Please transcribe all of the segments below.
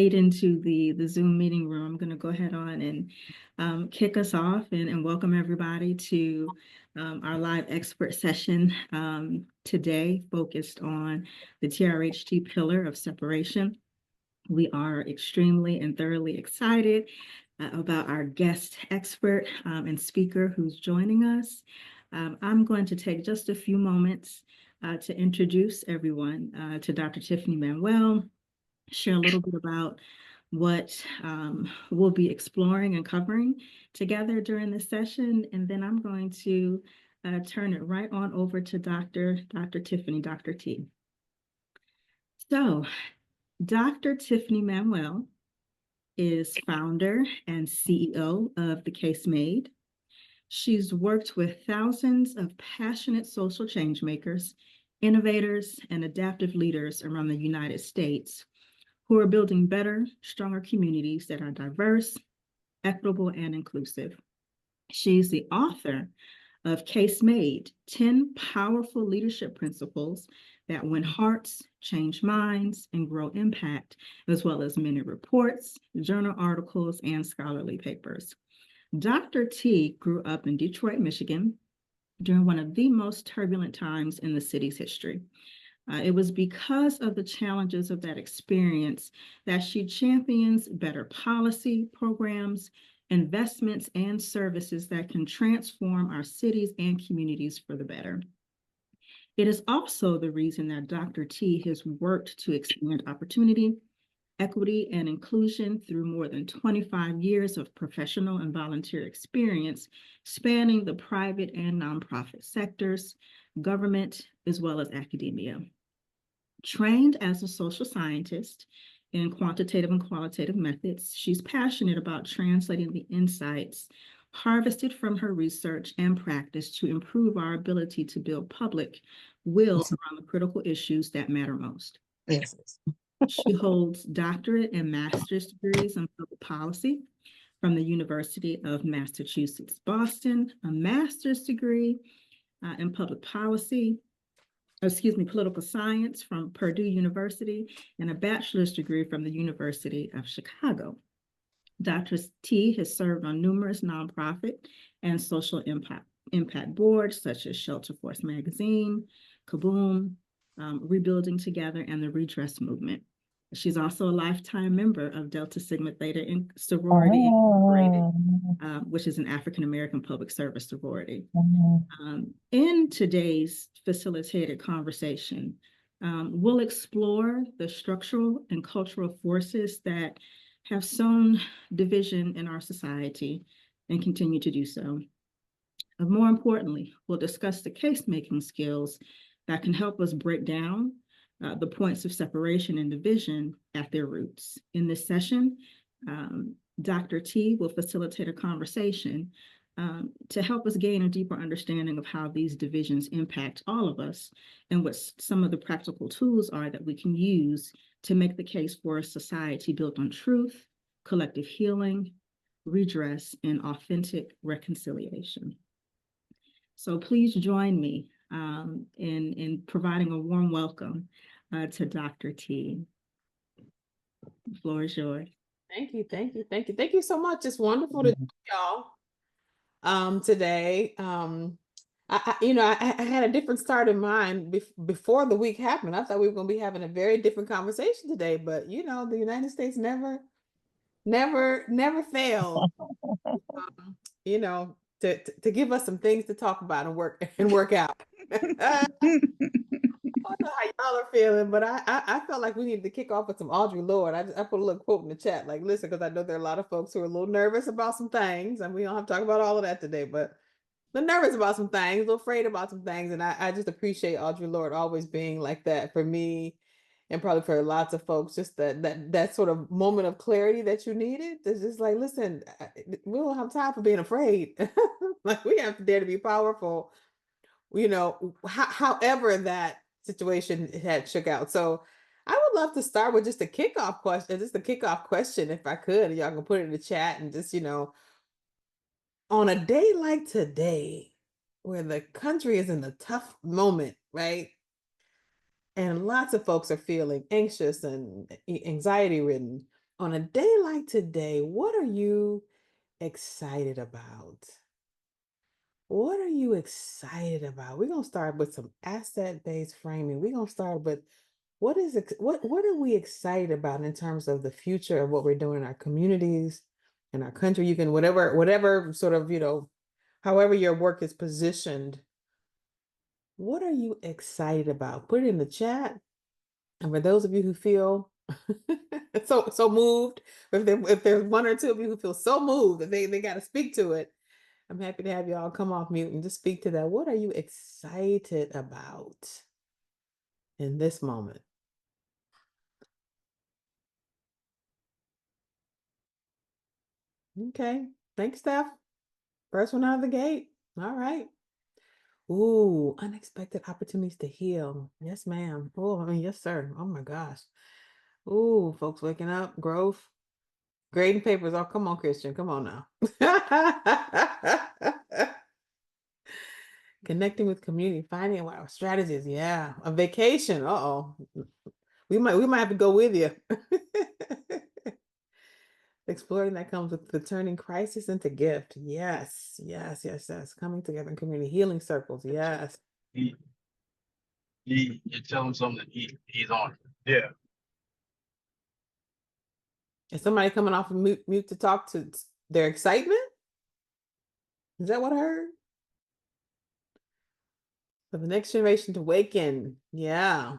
fade into the Zoom meeting room, I'm going to go ahead on and kick us off and welcome everybody to our live expert session today, focused on the TRHT pillar of separation. We are extremely and thoroughly excited about our guest expert and speaker who's joining us. I'm going to take just a few moments to introduce everyone to Dr. Tiffany Manuel, share a little bit about what we'll be exploring and covering together during this session, and then I'm going to turn it right on over to Dr. Tiffany, Dr. T. So, Dr. Tiffany Manuel is founder and CEO of TheCaseMade. She's worked with thousands of passionate social change makers, innovators, and adaptive leaders around the United States who are building better, stronger communities that are diverse, equitable, and inclusive. She's the author of CaseMade, 10 Powerful Leadership Principles that win hearts, change minds, and grow impact, as well as many reports, journal articles, and scholarly papers. Dr. T grew up in Detroit, Michigan, during one of the most turbulent times in the city's history. It was because of the challenges of that experience that she champions better policy, programs, investments, and services that can transform our cities and communities for the better. It is also the reason that Dr. T has worked to expand opportunity, equity, and inclusion through more than 25 years of professional and volunteer experience spanning the private and nonprofit sectors, government, as well as academia. Trained as a social scientist in quantitative and qualitative methods, she's passionate about translating the insights harvested from her research and practice to improve our ability to build public will around the critical issues that matter most. Yes. She holds doctorate and master's degrees in public policy from the University of Massachusetts, Boston, a master's degree in public policy, political science from Purdue University, and a bachelor's degree from the University of Chicago. Dr. T has served on numerous nonprofit and social impact boards, such as Shelter Force Magazine, Kaboom, Rebuilding Together, and the Redress movement. She's also a lifetime member of Delta Sigma Theta Sorority Incorporated, which is an African-American public service sorority. In today's facilitated conversation, we'll explore the structural and cultural forces that have sown division in our society and continue to do so. And more importantly, we'll discuss the case-making skills that can help us break down the points of separation and division at their roots. In this session, Dr. T will facilitate a conversation to help us gain a deeper understanding of how these divisions impact all of us and what some of the practical tools are that we can use to make the case for a society built on truth, collective healing, redress, and authentic reconciliation. So please join me in providing a warm welcome to Dr. T. The floor is yours. Thank you, thank you, thank you. Thank you so much. It's wonderful to see y'all today. I had a different start in mind before the week happened. I thought we were going to be having a very different conversation today, but the United States never fails. To give us some things to talk about and work out. I don't know how y'all are feeling, but I felt like we needed to kick off with some Audre Lorde. I put a little quote in the chat, like, listen, because I know there are a lot of folks who are a little nervous about some things, and we don't have to talk about all of that today, but they're nervous about some things, a little afraid about some things, and I just appreciate Audre Lorde always being like that for me, and probably for lots of folks, just that sort of moment of clarity that you needed. It's just like, listen, we don't have time for being afraid. Like, we have to dare to be powerful, however that situation had shook out. So I would love to start with just a kickoff question, if I could. Y'all can put it in the chat and just, on a day like today, where the country is in a tough moment, right? And lots of folks are feeling anxious and anxiety ridden. on a day like today, what are you excited about? What are you excited about? We're gonna start with some asset-based framing. We're gonna start with what are we excited about in terms of the future of what we're doing in our communities, in our country. You can whatever sort of, however your work is positioned. What are you excited about? Put it in the chat. And for those of you who feel so moved, if there's one or two of you who feel so moved that they got to speak to it, I'm happy to have you all come off mute and just speak to that. What are you excited about in this moment? Okay. Thanks, Steph. First one out of the gate. All right. Ooh, unexpected opportunities to heal. Yes, ma'am. Oh, I mean, yes, sir. Oh my gosh. Ooh, folks waking up, growth, grading papers. Oh, come on, Christian. Come on now. Connecting with community, finding out our strategies. Yeah. A vacation. Uh-oh. We might have to go with you. Exploring that comes with the turning crisis into gift. Yes, yes, yes, yes. Coming together in community healing circles. Yes. He you tell him something, he's on. Yeah. Is somebody coming off of mute to talk to their excitement? Is that what I heard? For the next generation to awaken. Yeah.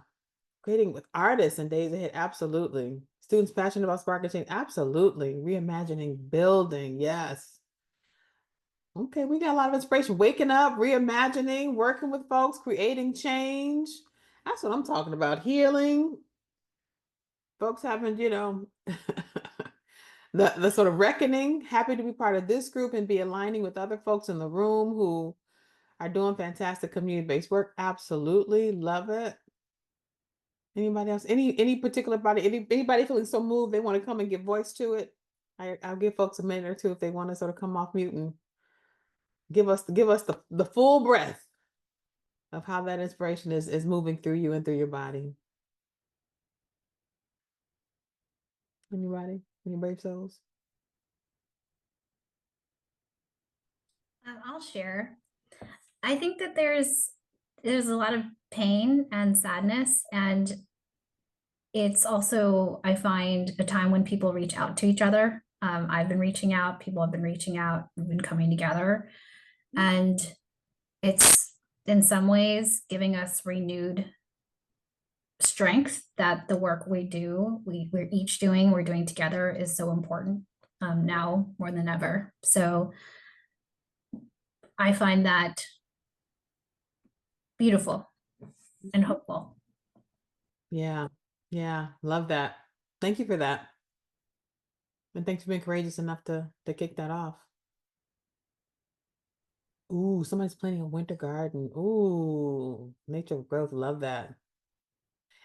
Creating with artists and days ahead. Absolutely. Students passionate about sparking change. Absolutely. Reimagining, building. Yes. Okay, we got a lot of inspiration. Waking up, reimagining, working with folks, creating change. That's what I'm talking about. Healing. Folks having, the sort of reckoning. Happy to be part of this group and be aligning with other folks in the room who are doing fantastic community-based work. Absolutely. Love it. Anybody else? Any particular body? Anybody feeling so moved they want to come and give voice to it? I'll give folks a minute or two if they want to sort of come off mute and give us the full breath of how that inspiration is moving through you and through your body. Anybody? Any brave souls? I'll share. I think that there's a lot of pain and sadness, and it's also, I find, a time when people reach out to each other. I've been reaching out, people have been reaching out, we've been coming together, and it's in some ways giving us renewed strength that the work we do, we're each doing, we're doing together is so important now more than ever. So I find that beautiful and hopeful. Yeah. Yeah. Love that. Thank you for that. And thanks for being courageous enough to kick that off. Ooh, somebody's planting a winter garden. Ooh, nature growth. Love that.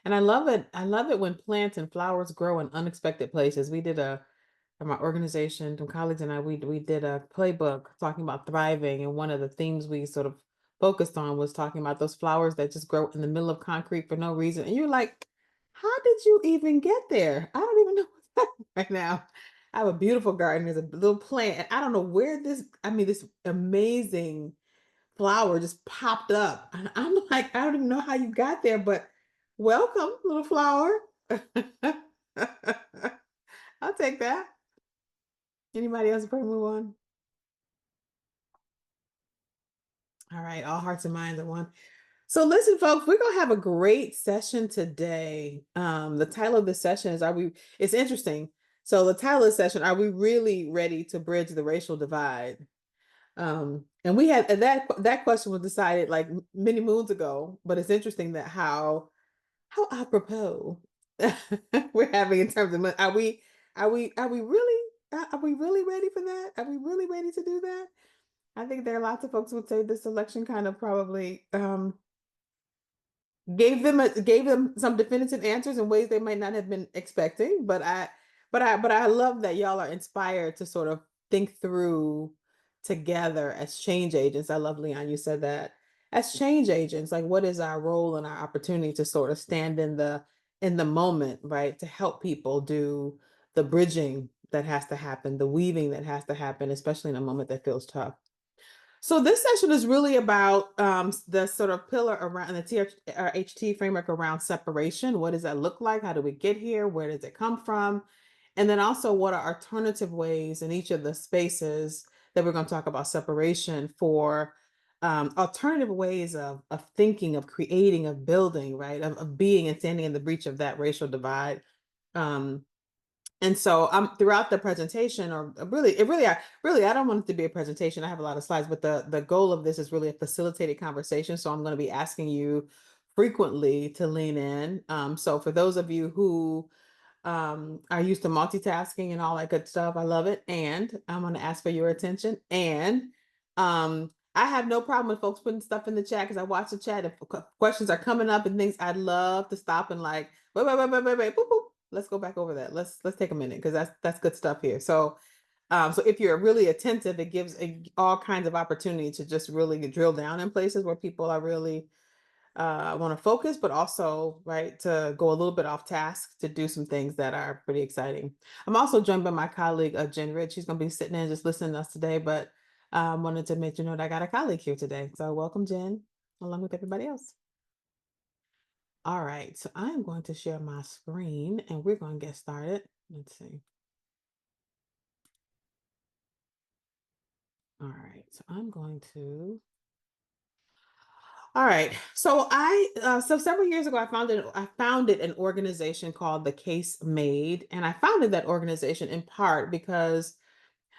And I love it. I love it when plants and flowers grow in unexpected places. We did my organization, some colleagues and I, we did a playbook talking about thriving. And one of the themes we sort of focused on was talking about those flowers that just grow in the middle of concrete for no reason. And you're like, how did you even get there? I don't even know what's happening right now. I have a beautiful garden. There's a little plant. And I don't know where this amazing flower just popped up. And I'm like, I don't even know how you got there, but welcome, little flower. I'll take that. Anybody else before we move on? All right, all hearts and minds at one. So listen, folks, we're gonna have a great session today. The title of the session is it's interesting. So the title of the session, are we really ready to bridge the racial divide? And we had that question was decided like many moons ago, but it's interesting that how apropos we're having in terms of are we really ready for that? Are we really ready to do that? I think there are lots of folks who would say this election kind of probably gave them some definitive answers in ways they might not have been expecting. But I love that y'all are inspired to sort of think through together as change agents. I love, Leon, you said that as change agents, like what is our role and our opportunity to sort of stand in the moment, right? To help people do the bridging that has to happen, the weaving that has to happen, especially in a moment that feels tough. So this session is really about the sort of pillar around the THT framework around separation. What does that look like? How do we get here? Where does it come from? And then also, what are alternative ways in each of the spaces that we're going to talk about separation for alternative ways of thinking, of creating, of building, right? Of being and standing in the breach of that racial divide. And so throughout the presentation, or really, I don't want it to be a presentation. I have a lot of slides, but the goal of this is really a facilitated conversation. So I'm going to be asking you frequently to lean in. So for those of you who are used to multitasking and all that good stuff, I love it. And I'm going to ask for your attention. And I have no problem with folks putting stuff in the chat, because I watch the chat. If questions are coming up and things, I'd love to stop and like, wait, boop, boop. Let's go back over that. Let's take a minute, because that's good stuff here. So so if you're really attentive, it gives all kinds of opportunity to just really drill down in places where people are really want to focus, but also, right, to go a little bit off task to do some things that are pretty exciting. I'm also joined by my colleague, Jen Rich. She's going to be sitting in just listening to us today, but wanted to make you know that I got a colleague here today. So welcome, Jen, along with everybody else. All right, so I'm going to share my screen and we're going to get started. Let's see. All right, so I'm going to. All right, so so several years ago, I founded an organization called TheCaseMade, and I founded that organization in part because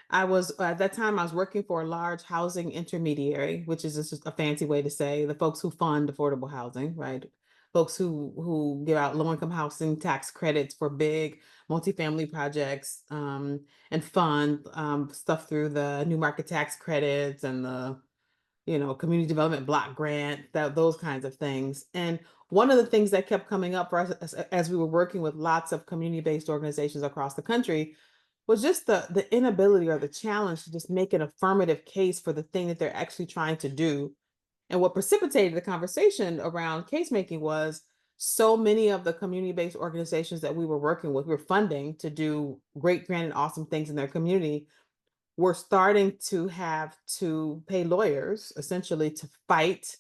I was at that time I was working for a large housing intermediary, which is just a fancy way to say the folks who fund affordable housing, right? Folks who give out low-income housing tax credits for big multifamily projects, and fund stuff through the new market tax credits and the community development block grant, those kinds of things. And one of the things that kept coming up for us as we were working with lots of community-based organizations across the country was just the inability or the challenge to just make an affirmative case for the thing that they're actually trying to do. And what precipitated the conversation around case making was so many of the community-based organizations that we were working with, we were funding to do great, grand, and awesome things in their community, were starting to have to pay lawyers essentially to fight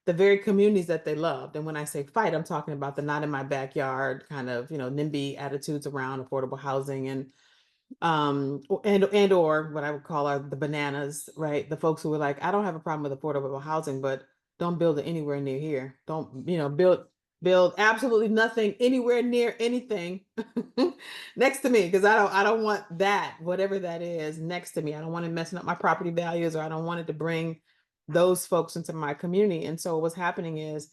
the very communities that they loved. And when I say fight, I'm talking about the not in my backyard kind of, NIMBY attitudes around affordable housing, and or what I would call the bananas, right? The folks who were like, I don't have a problem with affordable housing, but don't build it anywhere near here. Don't, build absolutely nothing anywhere near anything next to me, because I don't want that, whatever that is, next to me. I don't want it messing up my property values, or I don't want it to bring those folks into my community. And so what's happening is,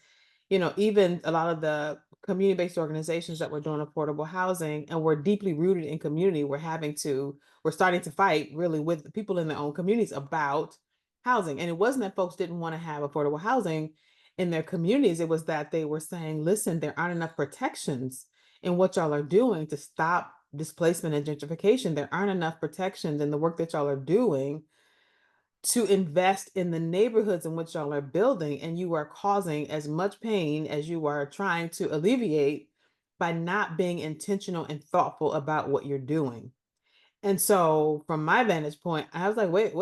even a lot of the community-based organizations that were doing affordable housing and were deeply rooted in community, we're starting to fight really with the people in their own communities about housing. And it wasn't that folks didn't want to have affordable housing in their communities. It was that they were saying, listen, there aren't enough protections in what y'all are doing to stop displacement and gentrification. There aren't enough protections in the work that y'all are doing to invest in the neighborhoods in which y'all are building, and you are causing as much pain as you are trying to alleviate by not being intentional and thoughtful about what you're doing. And so from my vantage point, I was like, wait,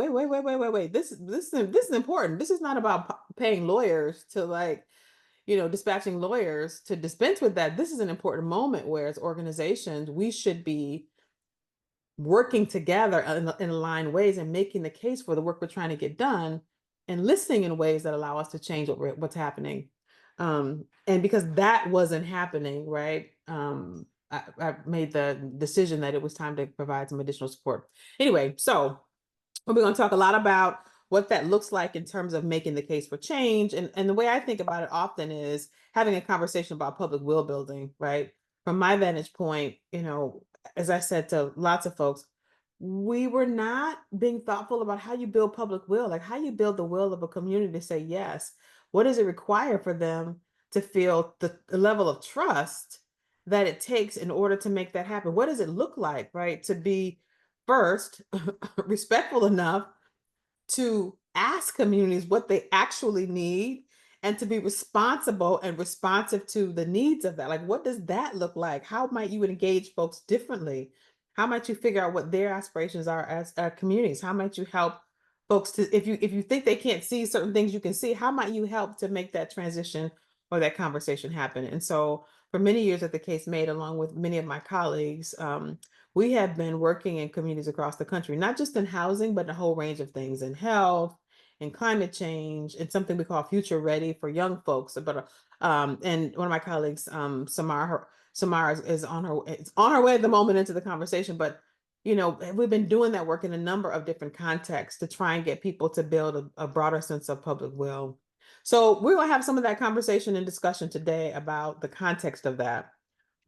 this is important. This is not about paying lawyers to dispatching lawyers to dispense with that. This is an important moment where, as organizations, we should be working together in aligned ways and making the case for the work we're trying to get done, and listening in ways that allow us to change what's happening. And because that wasn't happening, right? I made the decision that it was time to provide some additional support. Anyway, so we're going to talk a lot about what that looks like in terms of making the case for change. And the way I think about it often is having a conversation about public will building, right? From my vantage point, as I said to lots of folks, we were not being thoughtful about how you build public will, like how you build the will of a community to say yes. What does it require for them to feel the level of trust that it takes in order to make that happen? What does it look like, right? To be first respectful enough to ask communities what they actually need, and to be responsible and responsive to the needs of that. Like, what does that look like? How might you engage folks differently How might you figure out what their aspirations are as communities? How might you help folks to, if you think they can't see certain things you can see, how might you help to make that transition or that conversation happen? And so for many years at the CaseMade, along with many of my colleagues, we have been working in communities across the country, not just in housing, but a whole range of things in health and climate change and something we call future ready for young folks. But and one of my colleagues, Samara is on her way at the moment into the conversation, but we've been doing that work in a number of different contexts to try and get people to build a broader sense of public will. So we're going to have some of that conversation and discussion today about the context of that.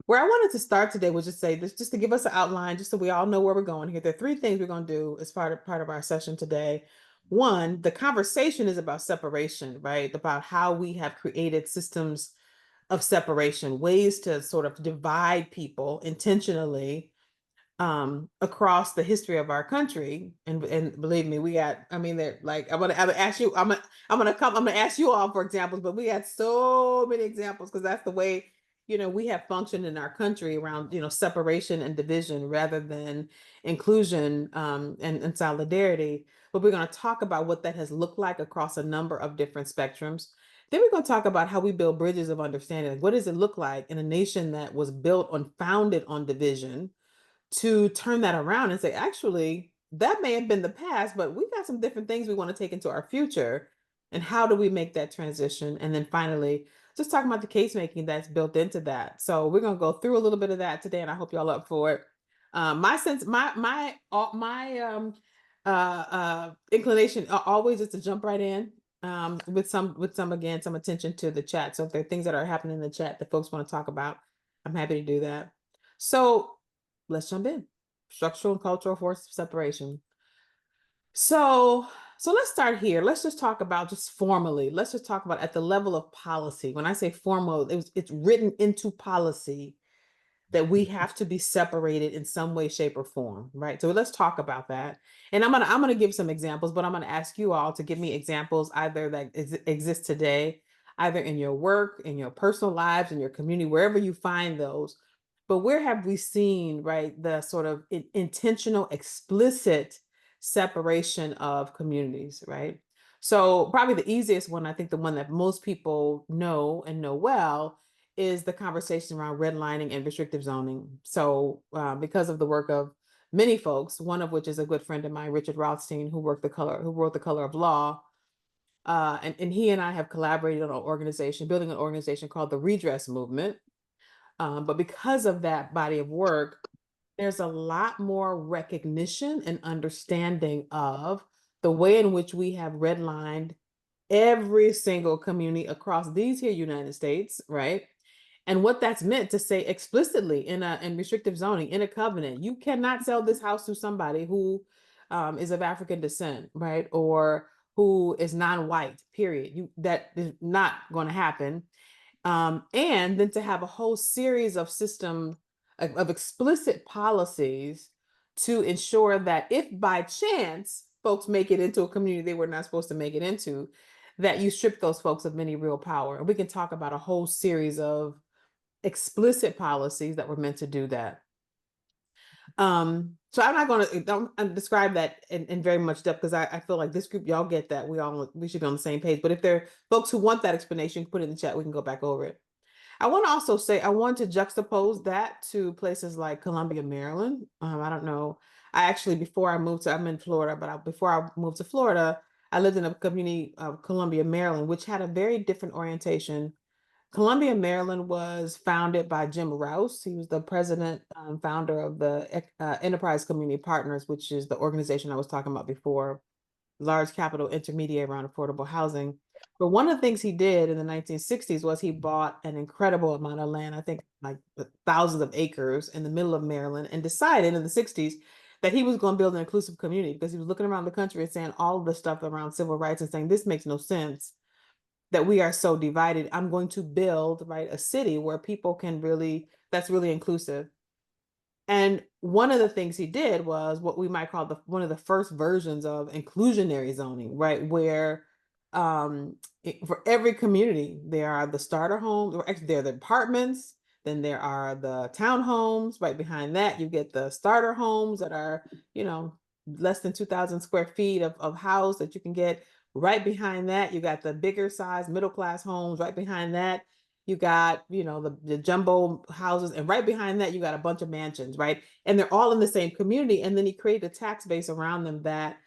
Where I wanted to start today was just say this, just to give us an outline, just so we all know where we're going here. There are three things we're going to do as part of our session today. One, the conversation is about separation, right? About how we have created systems of separation, ways to sort of divide people intentionally across the history of our country. And believe me, they're like, I'm gonna ask you, I'm gonna ask you all for examples, but we had so many examples because that's the way we have functioned in our country around separation and division rather than inclusion and solidarity. But we're going to talk about what that has looked like across a number of different spectrums. Then we're going to talk about how we build bridges of understanding. Like, what does it look like in a nation that was founded on division, to turn that around and say, actually, that may have been the past, but we've got some different things we want to take into our future. And how do we make that transition? And then finally, just talking about the case making that's built into that. So we're going to go through a little bit of that today, and I hope y'all up for it. My inclination always is to jump right in with some attention to the chat. So if there are things that are happening in the chat that folks want to talk about, I'm happy to do that. So let's jump in. Structural and cultural force of separation. So let's start here. Let's just talk about just formally. Let's just talk about at the level of policy. When I say formal, it's written into policy that we have to be separated in some way, shape, or form, right? So let's talk about that. And I'm gonna give some examples, but I'm gonna ask you all to give me examples either that exist today, either in your work, in your personal lives, in your community, wherever you find those. But where have we seen, right, the sort of intentional, explicit separation of communities, right? So probably the easiest one, I think the one that most people know and know well, is the conversation around redlining and restrictive zoning. So because of the work of many folks, one of which is a good friend of mine, Richard Rothstein, who wrote The Color of Law, and he and I have collaborated on building an organization called the Redress movement. But because of that body of work, there's a lot more recognition and understanding of the way in which we have redlined every single community across these here United States, right? And what that's meant to say explicitly in restrictive zoning, in a covenant, you cannot sell this house to somebody who is of African descent, right? Or who is non-white, period. That is not going to happen. And then to have a whole series of of explicit policies to ensure that if by chance folks make it into a community they were not supposed to make it into, that you strip those folks of any real power. And we can talk about a whole series of explicit policies that were meant to do that. So I'm not going to describe that in very much depth, because I feel like this group, y'all get that. We should be on the same page. But if there are folks who want that explanation, put it in the chat. We can go back over it. I want to also say, I want to juxtapose that to places like Columbia, Maryland. I don't know. I'm in Florida, but before I moved to Florida, I lived in a community of Columbia, Maryland, which had a very different orientation. Columbia, Maryland was founded by Jim Rouse. He was the president, founder of the Enterprise Community Partners, which is the organization I was talking about before, large capital intermediary around affordable housing. But one of the things he did in the 1960s was he bought an incredible amount of land, I think like thousands of acres in the middle of Maryland, and decided in the 60s that he was going to build an inclusive community, because he was looking around the country and saying all of the stuff around civil rights and saying, this makes no sense that we are so divided. I'm going to build, right, a city where people can that's really inclusive. And one of the things he did was what we might call one of the first versions of inclusionary zoning, right? Where for every community, there are the starter homes, or actually there are the apartments, Then there are the townhomes. Right behind that, you get the starter homes that are, you know, less than 2,000 square feet of house that you can get. Right behind that, you got the bigger size middle class homes. Right behind that, you got, you know, the jumbo houses. And right behind that, you got a bunch of mansions, right? And they're all in the same community. And then he created a tax base around them that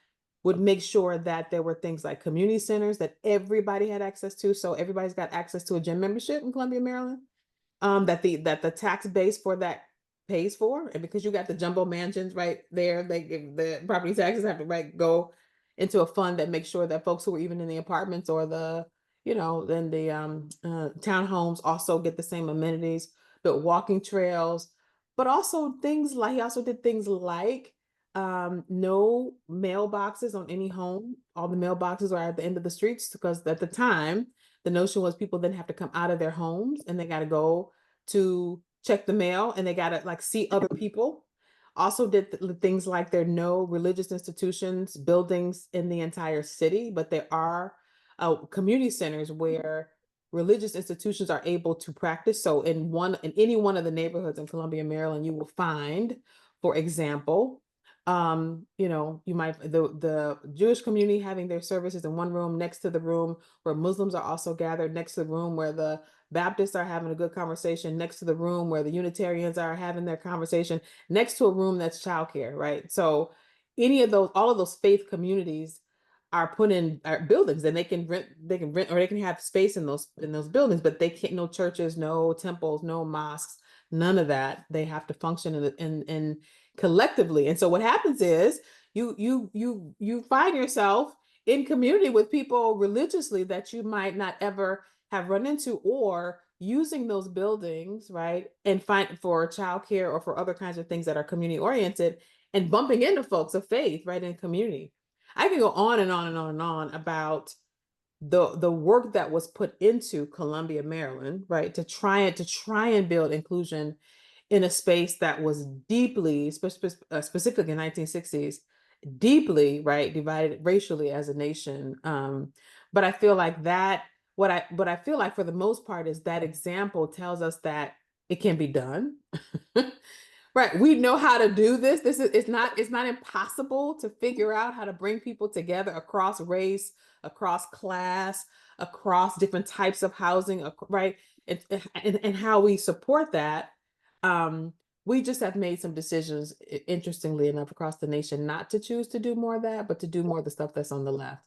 would make sure that there were things like community centers that everybody had access to. So everybody's got access to a gym membership in Columbia, Maryland, that the tax base for that pays for. And because you got the jumbo mansions right there, they give the property taxes have to go into a fund that makes sure that folks who are even in the apartments or the, you know, then the townhomes also get the same amenities, built walking trails, but also things like, he also did things like no mailboxes on any home. All the mailboxes are at the end of the streets, because at the time, the notion was people then have to come out of their homes and they got to go to check the mail and they got to like see other people. Also did things like there are no religious institutions, buildings in the entire city, but there are community centers where religious institutions are able to practice. So in any one of the neighborhoods in Columbia, Maryland, you will find, for example, you know, you might the Jewish community having their services in one room, next to the room where Muslims are also gathered, next to the room where the Baptists are having a good conversation, next to the room where the Unitarians are having their conversation, next to a room that's childcare, right? So all of those faith communities are put in buildings, and they can rent, or they can have space in those buildings, but they can't, no churches, no temples, no mosques, none of that. They have to function in collectively. And so what happens is you find yourself in community with people religiously that you might not ever have run into, or using those buildings, right, and find for childcare or for other kinds of things that are community oriented, and bumping into folks of faith right in community. I can go on and on and on and on about the work that was put into Columbia, Maryland, right, to try and build inclusion in a space that was deeply, specifically in 1960s, deeply, right, divided racially as a nation. But I feel like what I feel like for the most part is that example tells us that it can be done. Right, we know how to do this. It's not impossible to figure out how to bring people together across race, across class, across different types of housing, right? And how we support that. We just have made some decisions, interestingly enough, across the nation, not to choose to do more of that, but to do more of the stuff that's on the left.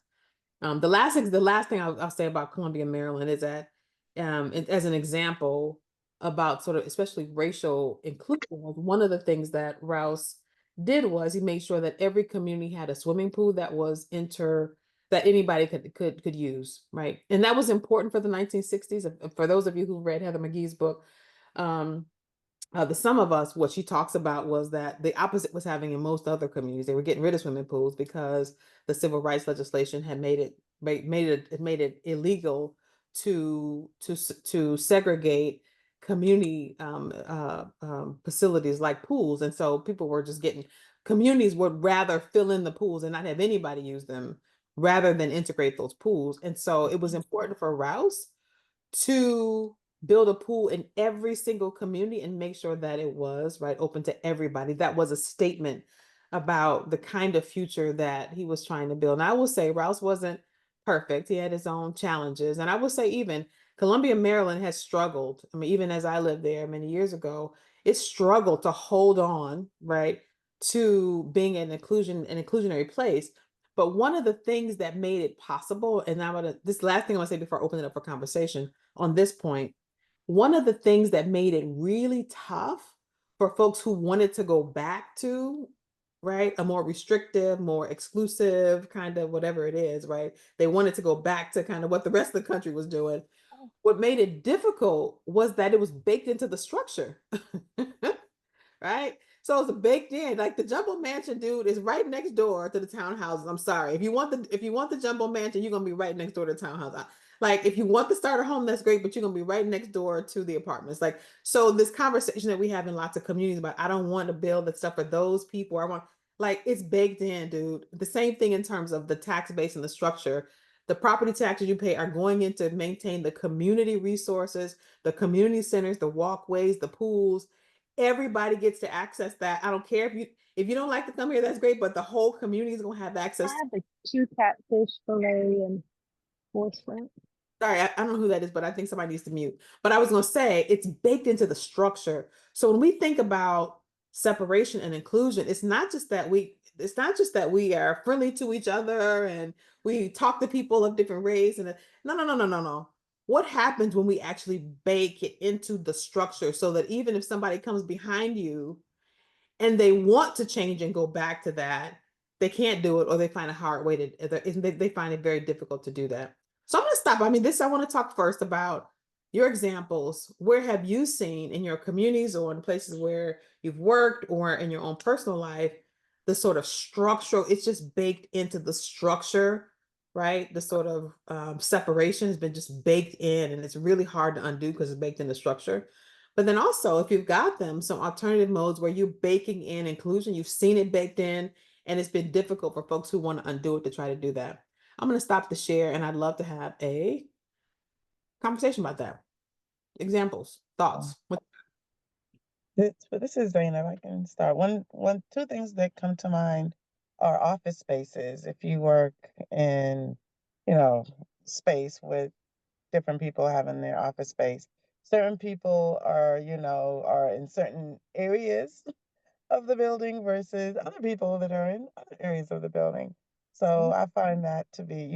The last thing I'll say about Columbia, Maryland is that, as an example about sort of especially racial inclusion, one of the things that Rouse did was he made sure that every community had a swimming pool that was that anybody could use, right? And that was important for the 1960s. For those of you who read Heather McGhee's book, the Sum of Us, what she talks about was that the opposite was happening in most other communities. They were getting rid of swimming pools because the civil rights legislation had made it illegal to segregate community facilities like pools. And so people were just communities would rather fill in the pools and not have anybody use them rather than integrate those pools. And so it was important for Rouse to build a pool in every single community and make sure that it was right open to everybody. That was a statement about the kind of future that he was trying to build. And I will say Rouse wasn't perfect. He had his own challenges. And I will say even Columbia, Maryland has struggled. I mean, even as I lived there many years ago, it struggled to hold on, right, to being an inclusionary place. But one of the things that made it possible, and this last thing I want to say before I open it up for conversation on this point, one of the things that made it really tough for folks who wanted to go back to, right, a more restrictive, more exclusive kind of whatever it is, right? They wanted to go back to kind of what the rest of the country was doing. What made it difficult was that it was baked into the structure, right? So it's baked in, like the jumbo mansion, dude, is right next door to the townhouses. I'm sorry. If you want the jumbo mansion, you're gonna be right next door to the townhouse. Like if you want the starter home, that's great, but you're gonna be right next door to the apartments. Like, so this conversation that we have in lots of communities about, I don't want to build that stuff for those people. Like it's baked in, dude. The same thing in terms of the tax base and the structure. The property taxes you pay are going in to maintain the community resources, the community centers, the walkways, the pools. Everybody gets to access that. I don't care if you don't like to come here, that's great, but the whole community is gonna have access. I have the 2 catfish fillet and 4 shrimp. Sorry, I don't know who that is, but I think somebody needs to mute. But I was gonna say it's baked into the structure. So when we think about separation and inclusion, it's not just that we are friendly to each other and we talk to people of different race and no. What happens when we actually bake it into the structure so that even if somebody comes behind you and they want to change and go back to that, they can't do it, or they find a hard way to, they find it very difficult to do that. So I'm going to stop. I mean, I want to talk first about your examples. Where have you seen in your communities or in places where you've worked or in your own personal life, the sort of structural, it's just baked into the structure, right? The sort of separation has been just baked in, and it's really hard to undo because it's baked in the structure. But then also, if you've got them, some alternative modes where you're baking in inclusion, you've seen it baked in, and it's been difficult for folks who want to undo it to try to do that. I'm going to stop the share, and I'd love to have a conversation about that. Examples, thoughts. This is Zainab. I can start. Two things that come to mind are office spaces. If you work in, space with different people having their office space, certain people are in certain areas of the building versus other people that are in other areas of the building. So I find that to be,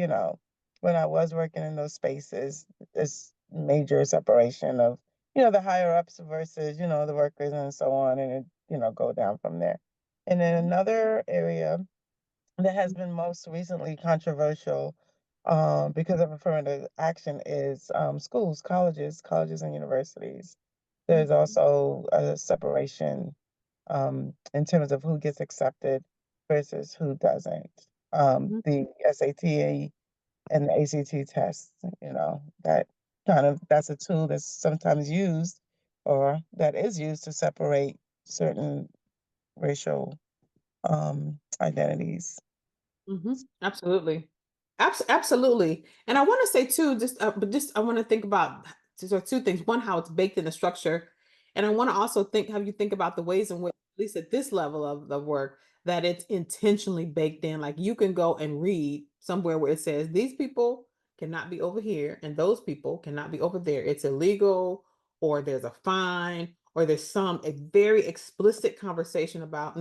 when I was working in those spaces, this major separation of, the higher ups versus, the workers and so on, and it, go down from there. And then another area that has been most recently controversial because of affirmative action is schools, colleges and universities. There's also a separation in terms of who gets accepted versus who doesn't. The SAT and the ACT tests, that's a tool that's sometimes used or that is used to separate certain racial identities. Absolutely. Absolutely. And I want to say too, I want to think about two things. One, how it's baked in the structure. And I want to also have you think about the ways in which, at least at this level of the work, that it's intentionally baked in. Like you can go and read somewhere where it says these people cannot be over here and those people cannot be over there. It's illegal, or there's a fine, or there's a very explicit conversation about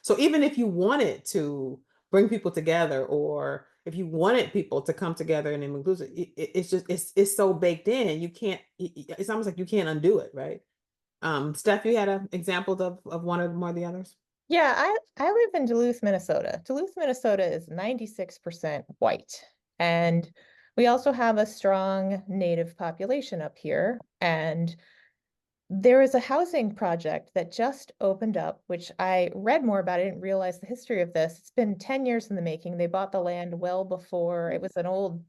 So even if you wanted to bring people together, or if you wanted people to come together and include it's so baked in, you can't, it's almost like you can't undo it, right? Steph, you had an example of one or more of the others? Yeah, I live in Duluth, Minnesota. Duluth, Minnesota is 96% white. And we also have a strong Native population up here. And there is a housing project that just opened up, which I read more about. I didn't realize the history of this. It's been 10 years in the making. They bought the land well before. It was an old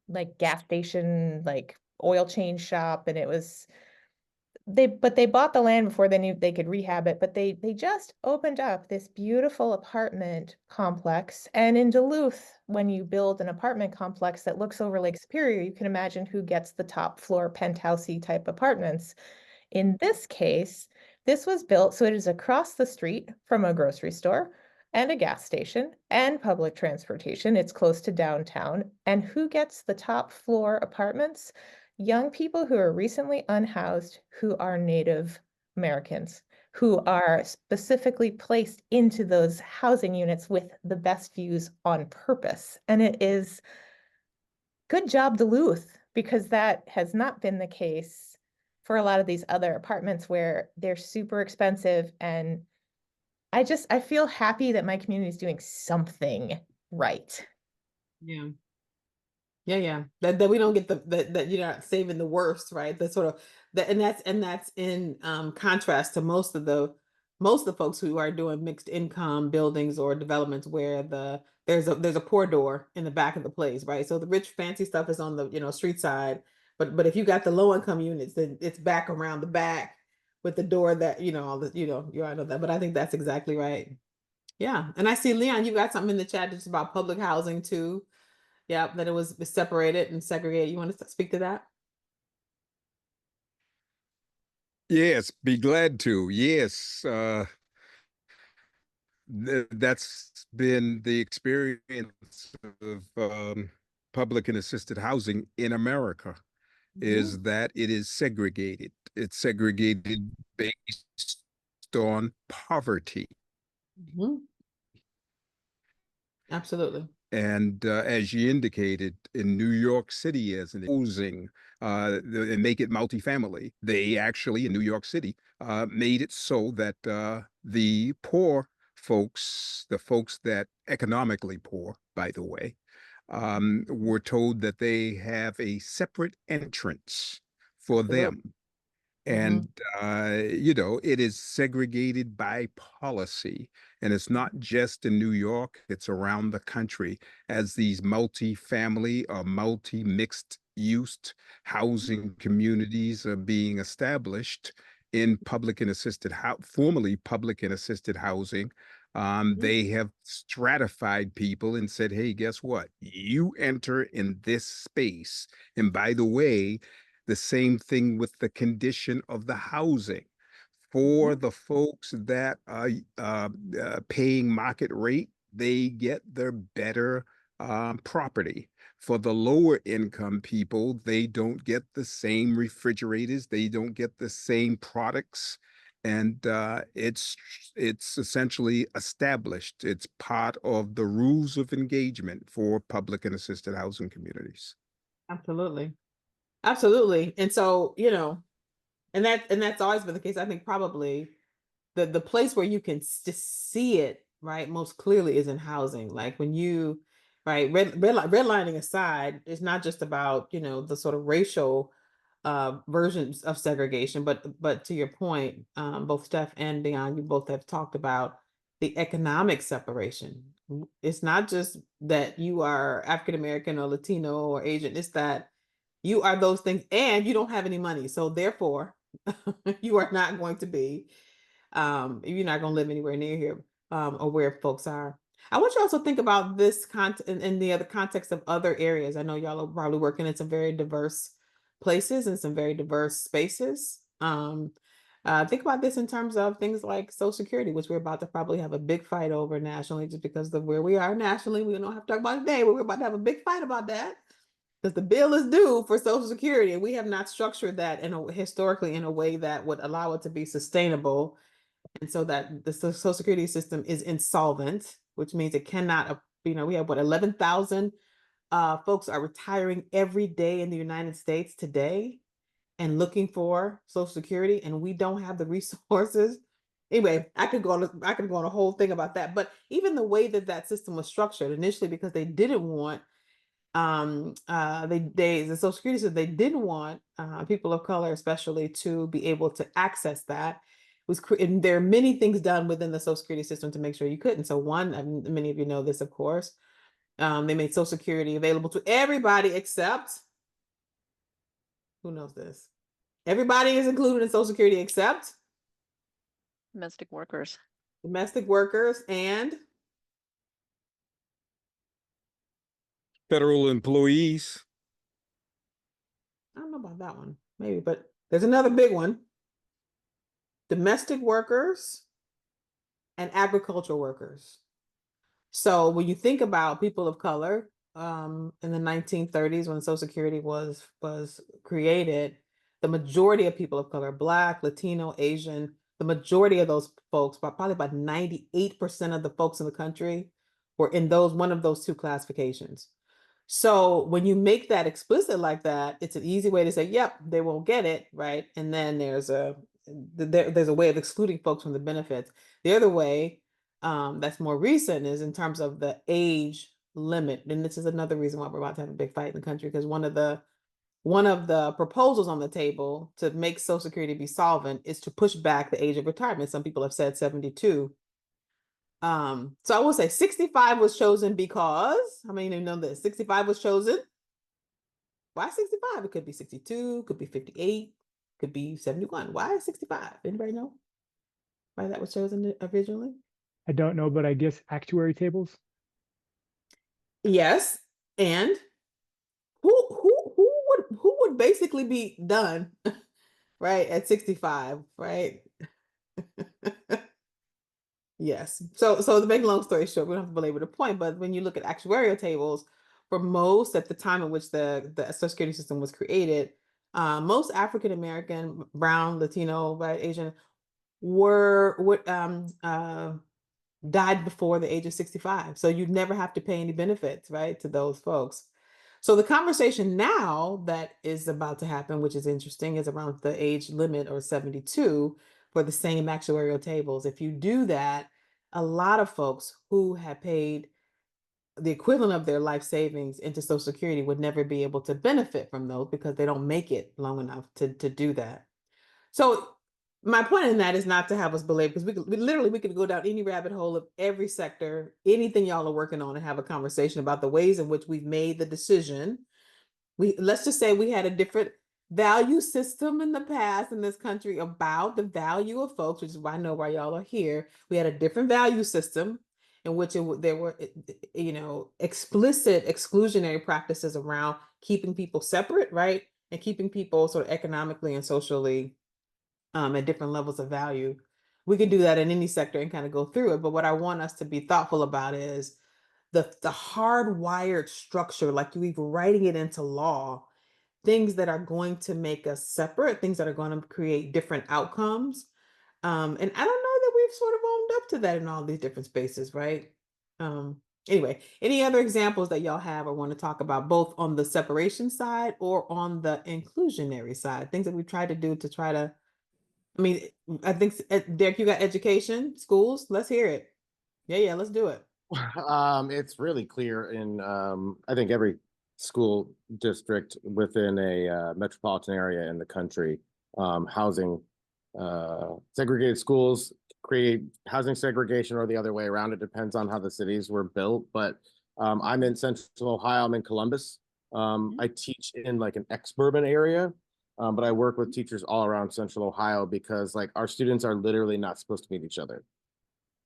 like gas station, like oil change shop, and it was they bought the land before they knew they could rehab it, but they just opened up this beautiful apartment complex. And in Duluth, when you build an apartment complex that looks over Lake Superior, you can imagine who gets the top floor penthousey type apartments. In this case, this was built so it is across the street from a grocery store and a gas station and public transportation. It's close to downtown. And who gets the top floor apartments? Young people who are recently unhoused, who are Native Americans, who are specifically placed into those housing units with the best views on purpose. And it is good job, Duluth, because that has not been the case for a lot of these other apartments where they're super expensive. And I feel happy that my community is doing something right. Yeah. That we don't get that you're not saving the worst, right? That sort of that, and that's in contrast to most of the folks who are doing mixed income buildings or developments where there's a poor door in the back of the place, right? So the rich fancy stuff is on the street side, but if you got the low income units, then it's back around the back with the door that all the you already know that. But I think that's exactly right. Yeah, and I see Leon, you got something in the chat just about public housing too. Yeah, that it was separated and segregated. You want to speak to that? Yes, be glad to. Yes, that's been the experience of public and assisted housing in America, is that it is segregated. It's segregated based on poverty. Mhm. Absolutely. And as you indicated, in New York City, as an housing, and make it multifamily, they actually in New York City made it so that the poor folks, the folks that economically poor, by the way, were told that they have a separate entrance for Absolutely. them. And it is segregated by policy. And it's not just in New York, it's around the country as these multi-family or multi-mixed use housing communities are being established in public and assisted formerly public and assisted housing. They have stratified people and said, hey, guess what? You enter in this space. And by the way, the same thing with the condition of the housing. For the folks that are paying market rate, they get their better property. For the lower income people, they don't get the same refrigerators, they don't get the same products, and it's essentially established. It's part of the rules of engagement for public and assisted housing communities. Absolutely. Absolutely. And so, and that's always been the case. I think probably the place where you can just see it, right, most clearly is in housing. Like when you, right, redlining aside, it's not just about, the sort of racial versions of segregation, but to your point, both Steph and Dion, you both have talked about the economic separation. It's not just that you are African American or Latino or Asian, it's that you are those things and you don't have any money. So therefore, you are not going to be, you're not going to live anywhere near here, or where folks are. I want you also think about this content in the other context of other areas. I know y'all are probably working in some very diverse places and some very diverse spaces. Think about this in terms of things like Social Security, which we're about to probably have a big fight over nationally, just because of where we are nationally. We don't have to talk about it today, but we're about to have a big fight about that because the bill is due for Social Security, and we have not structured that historically in a way that would allow it to be sustainable, and so that the Social Security system is insolvent, which means it cannot. We have 11,000 folks are retiring every day in the United States today and looking for Social Security, and we don't have the resources. Anyway, I could go on a whole thing about that. But even the way that system was structured initially, because they didn't want the Social Security system, they didn't want people of color especially to be able to access that. And there are many things done within the Social Security system to make sure you couldn't. So one, many of you know this, of course, they made Social Security available to everybody except, who knows this? Everybody is included in Social Security except Domestic workers. domestic workers and Federal employees. I don't know about that one, maybe, but there's another big one. Domestic workers and agricultural workers. So when you think about people of color, in the 1930s, when Social Security was created, the majority of people of color, Black, Latino, Asian, the majority of those folks, probably about 98% of the folks in the country were in one of those two classifications. So when you make that explicit like that, it's an easy way to say, yep, they won't get it, right? And then there's a way of excluding folks from the benefits. The other way, that's more recent, is in terms of the age limit. And this is another reason why we're about to have a big fight in the country, because one of the proposals on the table to make Social Security be solvent is to push back the age of retirement. Some people have said 72. So I will say 65 was chosen because, how many of you know this? 65 was chosen. Why 65? It could be 62, could be 58, could be 71. Why 65? Anybody know why that was chosen originally? I don't know, but I guess actuary tables. Yes, And who would basically be done, right, at 65, right? Yes. So to make a long story short, we don't have to belabor the point, but when you look at actuarial tables, for most at the time in which the Social Security system was created, most African American, Brown, Latino, right, Asian died before the age of 65. So you'd never have to pay any benefits, right, to those folks. So the conversation now that is about to happen, which is interesting, is around the age limit or 72 for the same actuarial tables. If you do that, a lot of folks who have paid the equivalent of their life savings into Social Security would never be able to benefit from those because they don't make it long enough to do that. So my point in that is not to have us belabor, because we could go down any rabbit hole of every sector, anything y'all are working on, and have a conversation about the ways in which we've made the decision. Let's just say we had a different value system in the past in this country about the value of folks, which is why I know why y'all are here. We had a different value system in which there were, explicit exclusionary practices around keeping people separate, right? And keeping people sort of economically and socially at different levels of value. We can do that in any sector and kind of go through it. But what I want us to be thoughtful about is the hardwired structure, like you even writing it into law, things that are going to make us separate, things that are going to create different outcomes. And I don't know that we've sort of owned up to that in all these different spaces, right? Anyway, any other examples that y'all have or want to talk about, both on the separation side or on the inclusionary side, things that we've tried to do to try to, I mean, I think, Derek, you got education, schools, let's hear it. Yeah, let's do it. It's really clear in I think every school district within a metropolitan area in the country. Housing segregated schools create housing segregation, or the other way around. It depends on how the cities were built. But I'm in Central Ohio. I'm in Columbus. I teach in like an ex-urban area, but I work with teachers all around Central Ohio because like our students are literally not supposed to meet each other.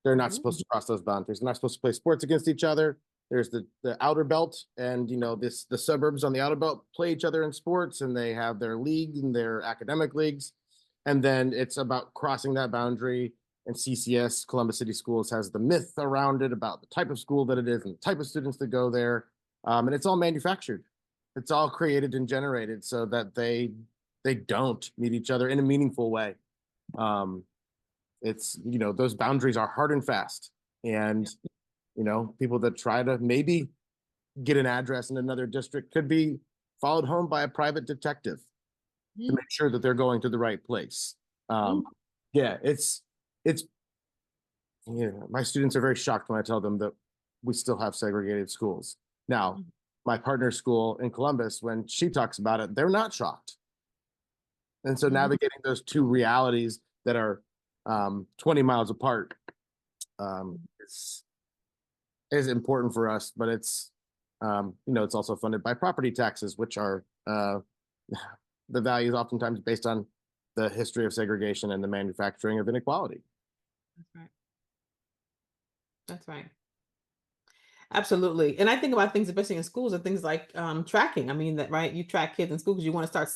They're not supposed to cross those boundaries. They're not supposed to play sports against each other. There's the outer belt, and the suburbs on the outer belt play each other in sports, and they have their league and their academic leagues. And then it's about crossing that boundary. And CCS, Columbus City Schools, has the myth around it about the type of school that it is and the type of students that go there. And it's all manufactured. It's all created and generated so that they don't meet each other in a meaningful way. It's, those boundaries are hard and fast. And, people that try to maybe get an address in another district could be followed home by a private detective to make sure that they're going to the right place. Yeah, my students are very shocked when I tell them that we still have segregated schools. Now, my partner school in Columbus, when she talks about it, they're not shocked. And so navigating those two realities that are 20 miles apart is important for us, but it's it's also funded by property taxes, which are the values oftentimes based on the history of segregation and the manufacturing of inequality. That's right. Absolutely. And I think about things, especially in schools, and things like tracking. I mean, that, right? You track kids in school because you want to start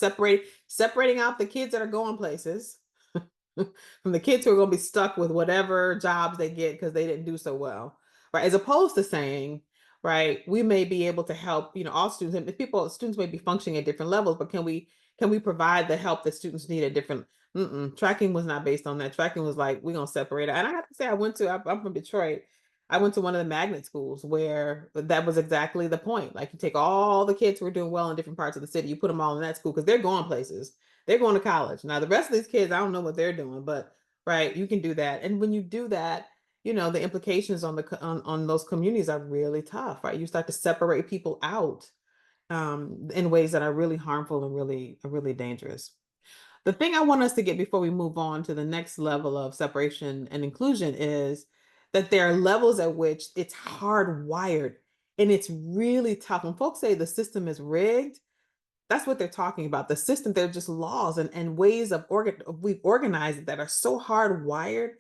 separating out the kids that are going places from the kids who are going to be stuck with whatever jobs they get because they didn't do so well, right? As opposed to saying, right, we may be able to help, all students. Students may be functioning at different levels, but can we provide the help that students need at different? Tracking was not based on that. Tracking was like, we're gonna separate it. And I have to say, I'm from Detroit. I went to one of the magnet schools where that was exactly the point. Like, you take all the kids who are doing well in different parts of the city, you put them all in that school because they're going places. They're going to college. Now, the rest of these kids, I don't know what they're doing, but right, you can do that. And when you do that, the implications on on those communities are really tough, right? You start to separate people out in ways that are really harmful and really dangerous. The thing I want us to get before we move on to the next level of separation and inclusion is that there are levels at which it's hardwired and it's really tough. When folks say the system is rigged, that's what they're talking about. The system, they're just laws and ways of we've organized it that are so hardwired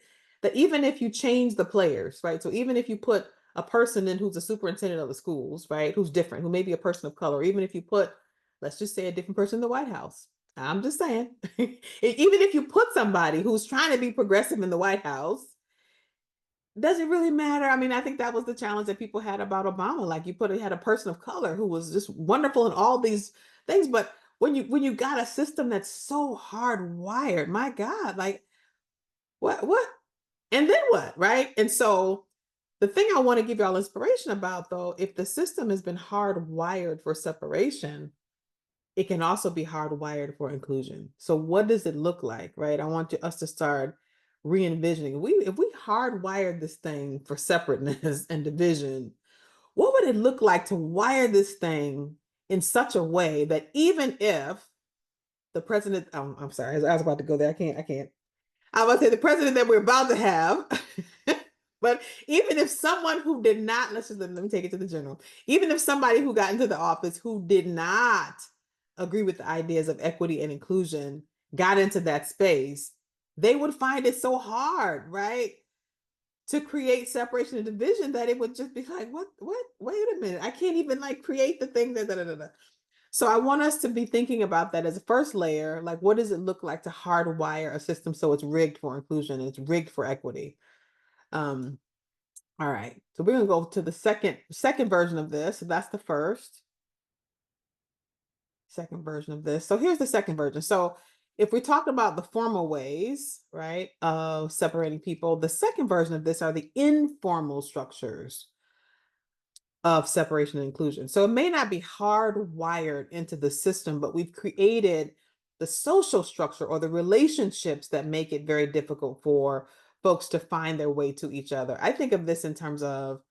that even if you change the players, right? So even if you put a person in who's a superintendent of the schools, right? Who's different, who may be a person of color, even if you put, let's just say, a different person in the White House. I'm just saying, even if you put somebody who's trying to be progressive in the White House, does it really matter? I mean, I think that was the challenge that people had about Obama. Like you had a person of color who was just wonderful in all these things, but when you got a system that's so hardwired, my God, like what, and then what, right? And so the thing I want to give y'all inspiration about, though, if the system has been hardwired for separation, it can also be hardwired for inclusion. So what does it look like, right? I want us to start re-envisioning. If we hardwired this thing for separateness and division, what would it look like to wire this thing in such a way that even if the president, I'm sorry, I was about to go there. I can't. I would say the president that we're about to have, but even if someone who did not, let me take it to the general, even if somebody who got into the office who did not agree with the ideas of equity and inclusion got into that space, they would find it so hard, right, to create separation and division that it would just be like, what, wait a minute, I can't even like create the thing that. So I want us to be thinking about that as a first layer, like what does it look like to hardwire a system so it's rigged for inclusion and it's rigged for equity? All right, so we're gonna go to the second version of this. So that's the second version of this. So here's the second version. So if we talk about the formal ways, right, of separating people, the second version of this are the informal structures of separation and inclusion. So it may not be hardwired into the system, but we've created the social structure or the relationships that make it very difficult for folks to find their way to each other. I think of this in terms of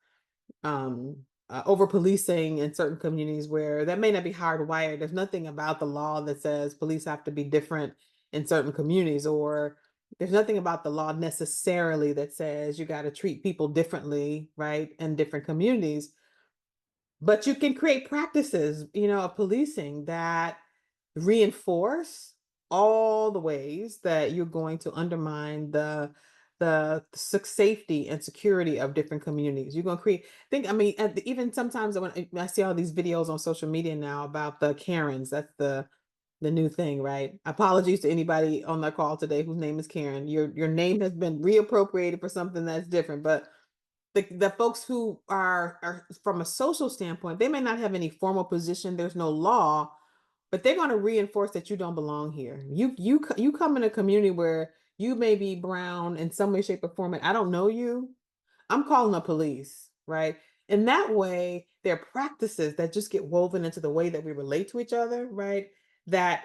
over policing in certain communities where that may not be hardwired. There's nothing about the law that says police have to be different in certain communities, or there's nothing about the law necessarily that says you got to treat people differently, right, in different communities. But you can create practices, of policing that reinforce all the ways that you're going to undermine the safety and security of different communities. You're going to even sometimes when I see all these videos on social media now about the Karens, that's the new thing, right? Apologies to anybody on the call today whose name is Karen. Your name has been reappropriated for something that's different, but the folks who are from a social standpoint, they may not have any formal position. There's no law, but they're going to reinforce that you don't belong here. You come in a community where you may be brown in some way, shape, or form, and I don't know you. I'm calling the police, right? In that way, there are practices that just get woven into the way that we relate to each other, right? That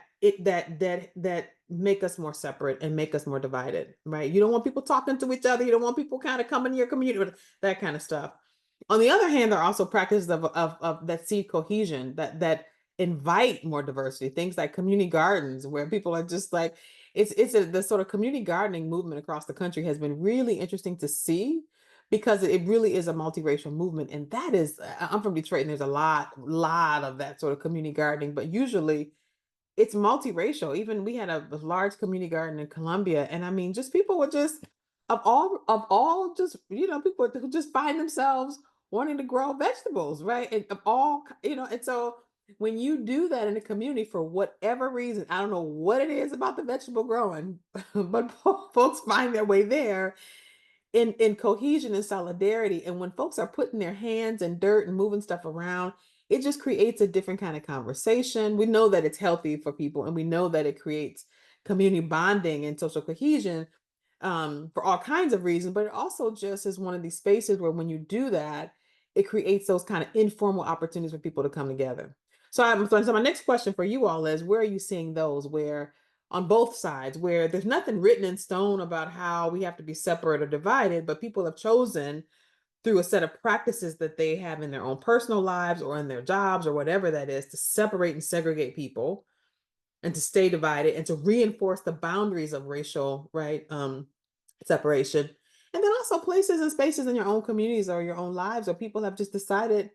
make us more separate and make us more divided, right? You don't want people talking to each other. You don't want people kind of coming to your community with that kind of stuff. On the other hand, there are also practices of that seed cohesion that invite more diversity. Things like community gardens, where people are just like, the sort of community gardening movement across the country has been really interesting to see, because it really is a multiracial movement. And that is, I'm from Detroit, and there's a lot of that sort of community gardening, but usually it's multiracial. Even we had a large community garden in Columbia, and I mean, just people were just of all just people who just find themselves wanting to grow vegetables, right? And of all and so when you do that in a community for whatever reason, I don't know what it is about the vegetable growing, but folks find their way there in cohesion and solidarity. And when folks are putting their hands in dirt and moving stuff around, it just creates a different kind of conversation. We know that it's healthy for people, and we know that it creates community bonding and social cohesion for all kinds of reasons, but it also just is one of these spaces where when you do that, it creates those kind of informal opportunities for people to come together. So my next question for you all is, where are you seeing those where on both sides, where there's nothing written in stone about how we have to be separate or divided, but people have chosen through a set of practices that they have in their own personal lives or in their jobs or whatever that is, to separate and segregate people and to stay divided and to reinforce the boundaries of racial, right, separation. And then also places and spaces in your own communities or your own lives where people have just decided,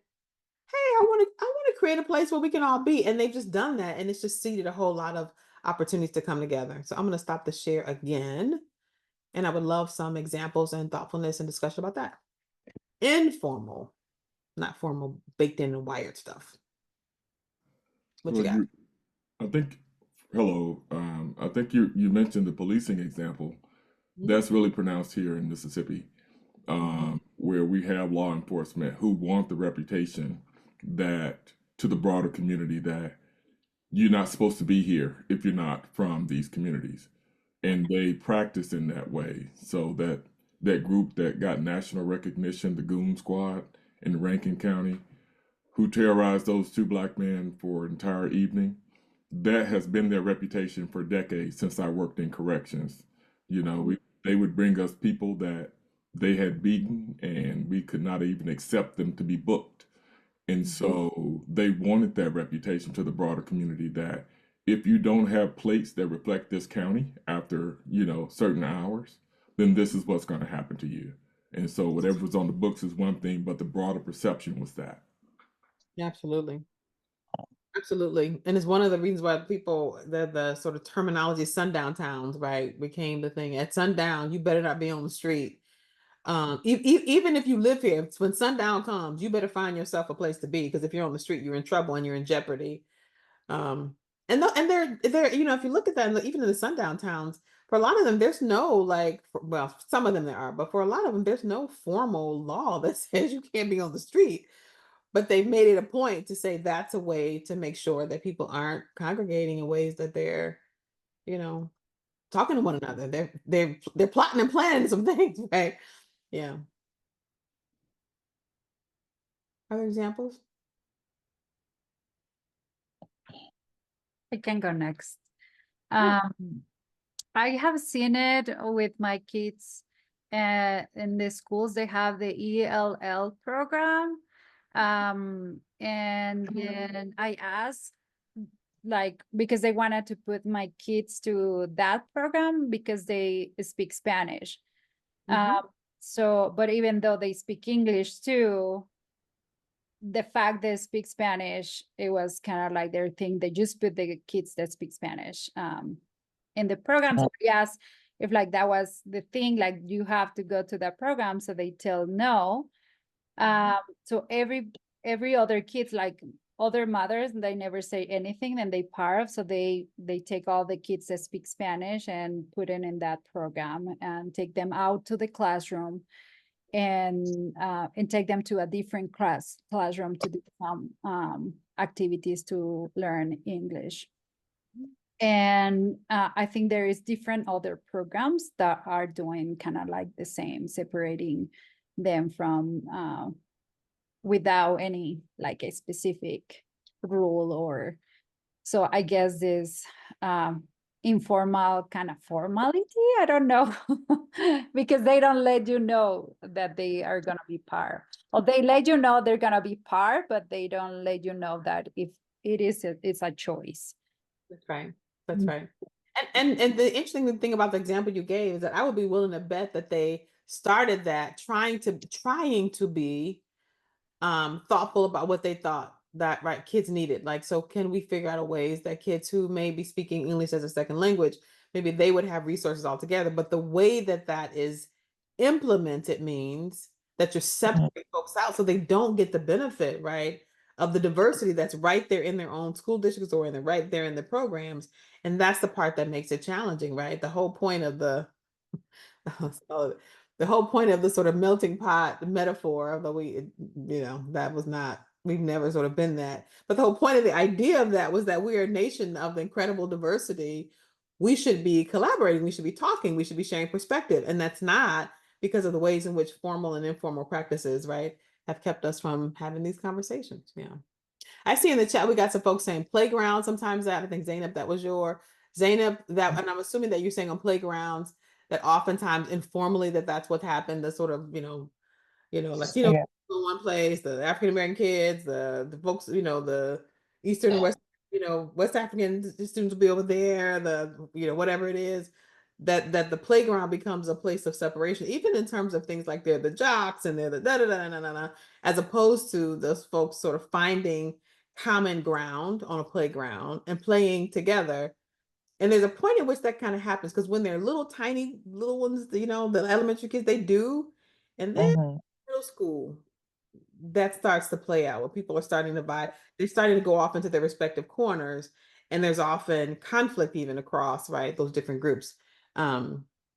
hey, I want to create a place where we can all be. And they've just done that. And it's just seeded a whole lot of opportunities to come together. So I'm going to stop the share again. And I would love some examples and thoughtfulness and discussion about that. informal, not formal, baked in and wired stuff. What you Well, got? I think, hello, I think you mentioned the policing example. That's really pronounced here in Mississippi, where we have law enforcement who want the reputation that to the broader community that you're not supposed to be here if you're not from these communities. And they practice in that way. So that group that got national recognition, the Goon Squad in Rankin County, who terrorized those two black men for an entire evening, that has been their reputation for decades since I worked in corrections. You know, they would bring us people that they had beaten and we could not even accept them to be booked. And so they wanted that reputation to the broader community that if you don't have plates that reflect this county after, certain hours, then this is what's going to happen to you. And so whatever was on the books is one thing, but the broader perception was that. Absolutely. Absolutely. And it's one of the reasons why people, the sort of terminology sundown towns, right, became the thing. At sundown, you better not be on the street. Even if you live here, when sundown comes, you better find yourself a place to be, because if you're on the street, you're in trouble and you're in jeopardy. And they're if you look at that, even in the sundown towns, for a lot of them, there's no well, some of them there are, but for a lot of them, there's no formal law that says you can't be on the street. But they've made it a point to say that's a way to make sure that people aren't congregating in ways that they're, talking to one another. They're plotting and planning some things, right? Yeah. Other examples? I can go next. Yeah. I have seen it with my kids in the schools. They have the ELL program. And then I asked, because they wanted to put my kids to that program because they speak Spanish. But even though they speak English too, the fact they speak Spanish, it was kind of like their thing. They just put the kids that speak Spanish in the program. So we asked if that was the thing, you have to go to that program. So they tell no. So every other kids, other mothers, they never say anything, then they part. So they take all the kids that speak Spanish and put in that program and take them out to the classroom and take them to a different classroom to do some activities to learn English. And I think there is different other programs that are doing kind of the same, separating them from without any a specific rule. Or so I guess this informal kind of formality, I don't know, because they don't let you know that they are going to be part, or they let you know they're going to be part, but they don't let you know that if it's a choice. That's right. That's right. And the interesting thing about the example you gave is that I would be willing to bet that they started that trying to be thoughtful about what they thought that kids needed. So can we figure out a ways that kids who may be speaking English as a second language, maybe they would have resources altogether. But the way that is implemented means that you're separating folks out so they don't get the benefit, right, of the diversity that's right there in their own school districts or right there in the programs. And that's the part that makes it challenging, right? The whole point of the sort of melting pot metaphor, although we've never sort of been that. But the whole point of the idea of that was that we are a nation of incredible diversity. We should be collaborating, we should be talking, we should be sharing perspective. And that's not because of the ways in which formal and informal practices, right, have kept us from having these conversations. Yeah. I see in the chat, we got some folks saying playground. Sometimes I think Zainab, that was Zainab, and I'm assuming that you're saying on playgrounds that oftentimes informally that's what happened, the sort of, Latino in one place, the African-American kids, the folks, the Eastern and West, West African students will be over there, whatever it is, that the playground becomes a place of separation, even in terms of things like they're the jocks and they're the da-da-da-da-da-da, as opposed to those folks sort of finding common ground on a playground and playing together. And there's a point at which that kind of happens, because when they're little tiny little ones, the elementary kids, they do. And then middle school, that starts to play out where people are starting to they're starting to go off into their respective corners, and there's often conflict even across, right, those different groups.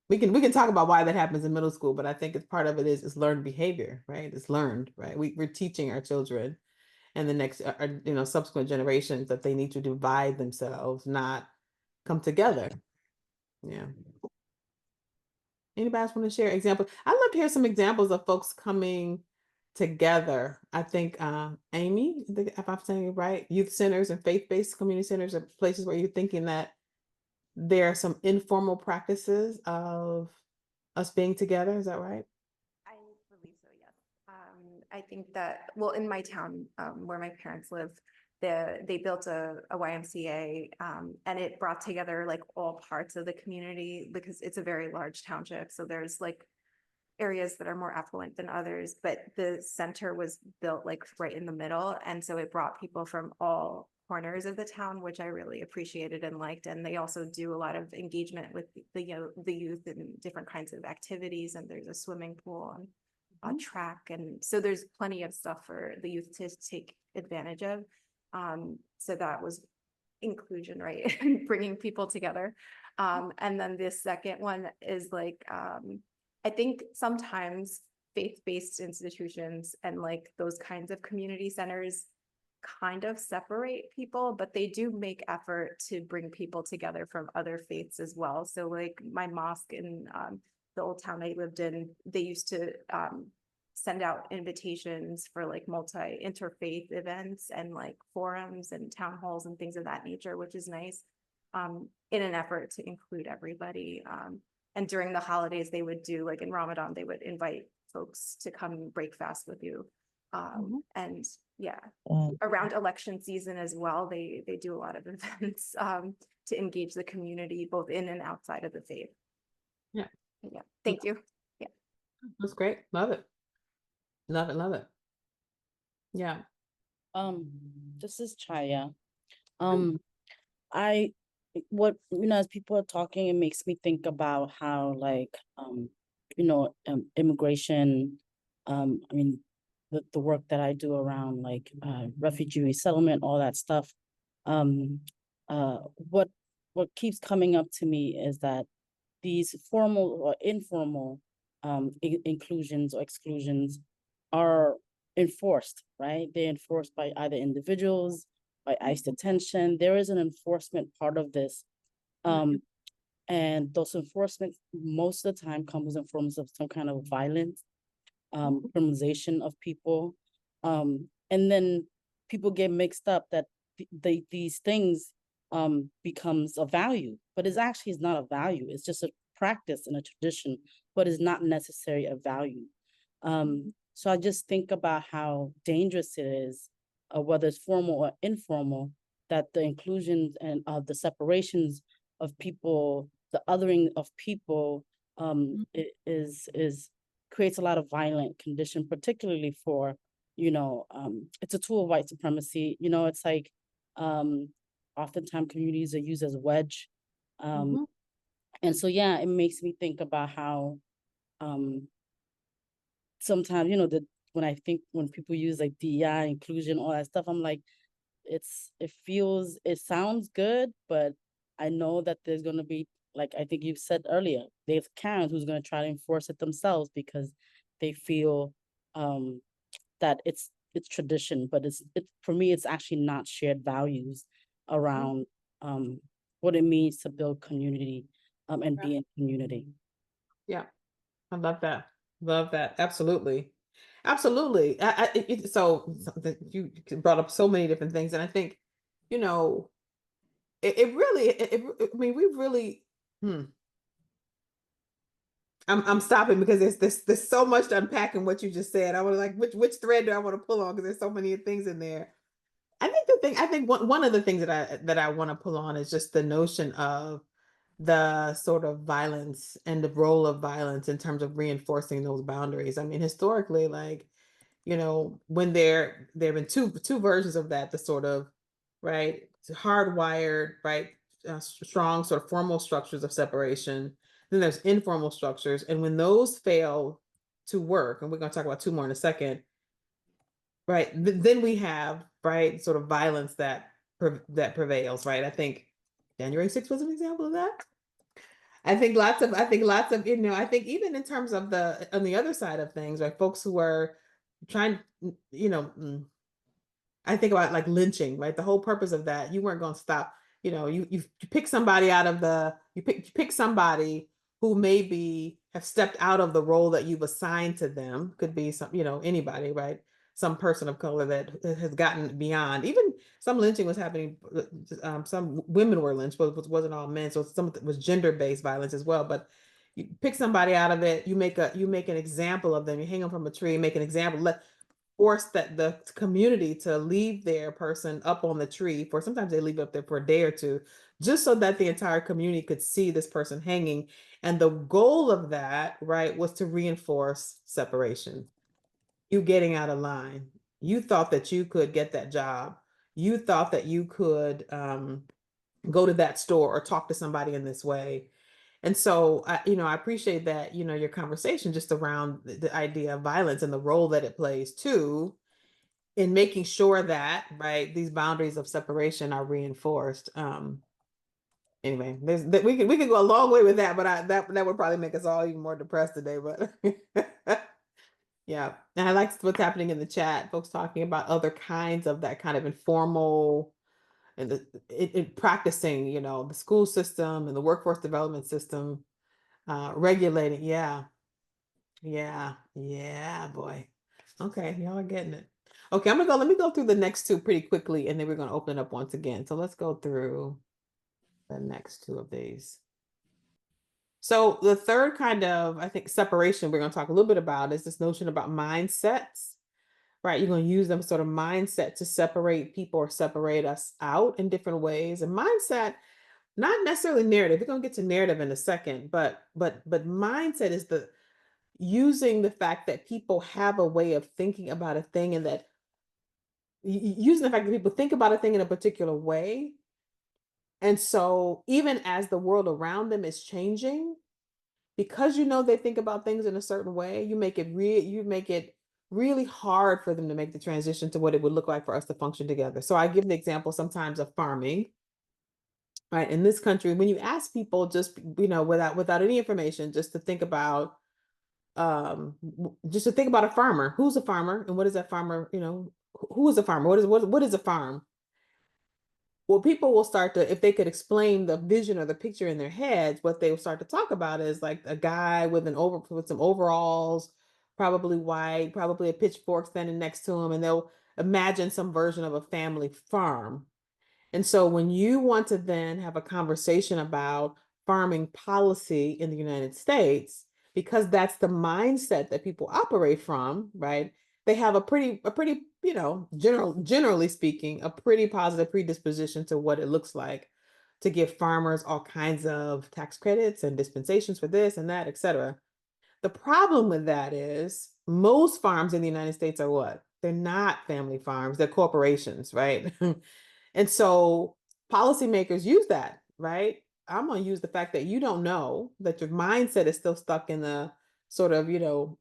We can talk about why that happens in middle school, but I think it's part of it is learned behavior, right? It's learned, right? We're teaching our children and the next subsequent generations that they need to divide themselves, not come together. Yeah. Anybody else want to share examples? I'd love to hear some examples of folks coming together. I think Amy, if I'm saying it right, youth centers and faith-based community centers are places where you're thinking that there are some informal practices of us being together. Is that right? I believe so, yes. I think that, well, in my town, where my parents live, they built a YMCA, and it brought together like all parts of the community because it's a very large township. So there's like areas that are more affluent than others, but the center was built like right in the middle. And so it brought people from all corners of the town, which I really appreciated and liked. And they also do a lot of engagement with the youth in different kinds of activities. And there's a swimming pool and a track. And so there's plenty of stuff for the youth to take advantage of. So that was inclusion, right? Bringing people together. And then this second one is like, I think sometimes faith-based institutions and like those kinds of community centers kind of separate people, but they do make effort to bring people together from other faiths as well. So like my mosque in the old town I lived in, they used to send out invitations for like interfaith events and like forums and town halls and things of that nature, which is nice, in an effort to include everybody. And during the holidays, they would do, like in Ramadan, they would invite folks to come break fast with you. And yeah, around election season as well, they do a lot of events to engage the community, both in and outside of the faith. Yeah. Yeah. Thank you. Yeah. That's great. Love it. Love it. Love it. Yeah. This is Chaya. As people are talking, it makes me think about how immigration, the work that I do around like refugee resettlement, all that stuff. What keeps coming up to me is that these formal or informal inclusions or exclusions are enforced, right? They're enforced by either individuals, by ICE detention. There is an enforcement part of this. And those enforcement most of the time comes in forms of some kind of violence, criminalization of people. And then people get mixed up that these things becomes a value, but it actually is not a value. It's just a practice and a tradition, but is not necessarily a value. So I just think about how dangerous it is, whether it's formal or informal, that the inclusions and the separations of people, the othering of people, creates a lot of violent condition, particularly for, it's a tool of white supremacy. It's like oftentimes communities are used as a wedge. And so, yeah, it makes me think about how sometimes, when people use like DEI, inclusion, all that stuff, I'm like, it sounds good, but I know that there's going to be, like I think you said earlier, there's Karens who's going to try to enforce it themselves because they feel that it's tradition, but for me, it's actually not shared values around what it means to build community and be in community. Yeah, I love that. Love that. Absolutely. Absolutely. So you brought up so many different things. And I think, we really, I'm stopping because there's so much to unpack in what you just said. I was like, which thread do I want to pull on? Because there's so many things in there. I think one of the things that I want to pull on is just the notion of the sort of violence and the role of violence in terms of reinforcing those boundaries. I mean, historically, when there have been two versions of that, the sort of, right, hardwired, right, strong sort of formal structures of separation. Then there's informal structures. And when those fail to work, and we're going to talk about two more in a second, right? Then we have, right, sort of violence that prevails, right? I think January 6th was an example of that. I think lots of, you know, I think even in terms of on the other side of things, right, folks who are trying, you know, I think about like lynching, right? The whole purpose of that, you weren't going to stop, you know, you pick somebody out of you pick somebody who maybe have stepped out of the role that you've assigned to them. Could be some, you know, anybody, right? Some person of color that has gotten beyond. Even some lynching was happening. Some women were lynched, but it wasn't all men. So some of it was gender-based violence as well. But you pick somebody out of it. You make an example of them. You hang them from a tree. Make an example. Force that the community to leave their person up on the tree for, sometimes they leave it up there for a day or two, just so that the entire community could see this person hanging. And the goal of that, right, was to reinforce separation. You getting out of line. You thought that you could get that job. You thought that you could go to that store or talk to somebody in this way. And so, you know, I appreciate that, you know, your conversation just around the idea of violence and the role that it plays too in making sure that, right, these boundaries of separation are reinforced. Anyway, we could go a long way with that, but that would probably make us all even more depressed today. But yeah, and I like what's happening in the chat. Folks talking about other kinds of that kind of informal and practicing, you know, the school system and the workforce development system, regulating. Yeah, boy. Okay, y'all are getting it. Okay, let me go through the next two pretty quickly, and then we're gonna open it up once again. So let's go through the next two of these. So the third kind of, I think, separation we're gonna talk a little bit about is this notion about mindsets, right? You're gonna use them sort of mindset to separate people or separate us out in different ways. And mindset, not necessarily narrative. We're gonna get to narrative in a second, but mindset is using the fact that people have a way of thinking about a thing, and that using the fact that people think about a thing in a particular way. And so even as the world around them is changing, because you know they think about things in a certain way, you make it really hard for them to make the transition to what it would look like for us to function together. So I give the example sometimes of farming. Right. In this country, when you ask people just, you know, without any information, just to think about just to think about a farmer. Who's a farmer, and what is that farmer, you know, who is a farmer? What is a farm? Well, people will start to, if they could explain the vision or the picture in their heads, what they will start to talk about is like a guy with some overalls, probably white, probably a pitchfork standing next to him, and they'll imagine some version of a family farm. And so when you want to then have a conversation about farming policy in the United States, because that's the mindset that people operate from, right? They have a pretty, you know, generally speaking, a pretty positive predisposition to what it looks like to give farmers all kinds of tax credits and dispensations for this and that, et cetera. The problem with that is most farms in the United States are what? They're not family farms, they're corporations, right? And so policymakers use that, right? I'm going to use the fact that you don't know, that your mindset is still stuck in the sort of, you know,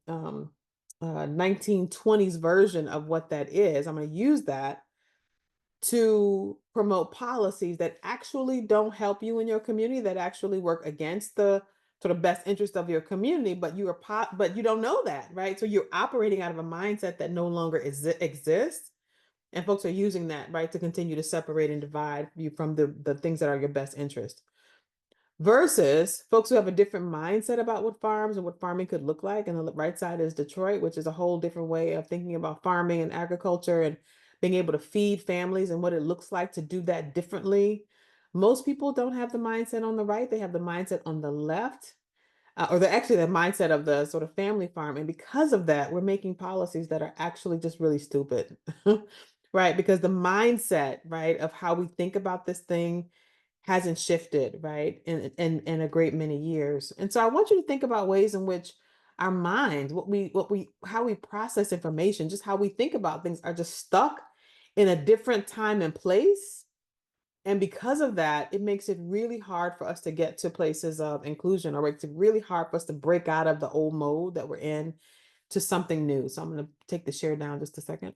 1920s version of what that is. I'm going to use that to promote policies that actually don't help you in your community, that actually work against the sort of best interest of your community, but but you don't know that, right? So you're operating out of a mindset that no longer exists. And folks are using that, right, to continue to separate and divide you from the things that are your best interest. Versus folks who have a different mindset about what farms and what farming could look like. And the right side is Detroit, which is a whole different way of thinking about farming and agriculture and being able to feed families and what it looks like to do that differently. Most people don't have the mindset on the right. They have the mindset on the left, or they're actually the mindset of the sort of family farm. And because of that, we're making policies that are actually just really stupid, right? Because the mindset, right, of how we think about this thing hasn't shifted, right, in a great many years. And so I want you to think about ways in which our minds, how we process information, just how we think about things are just stuck in a different time and place. And because of that, it makes it really hard for us to get to places of inclusion, or it's really hard for us to break out of the old mode that we're in, to something new. So I'm going to take the share down just a second.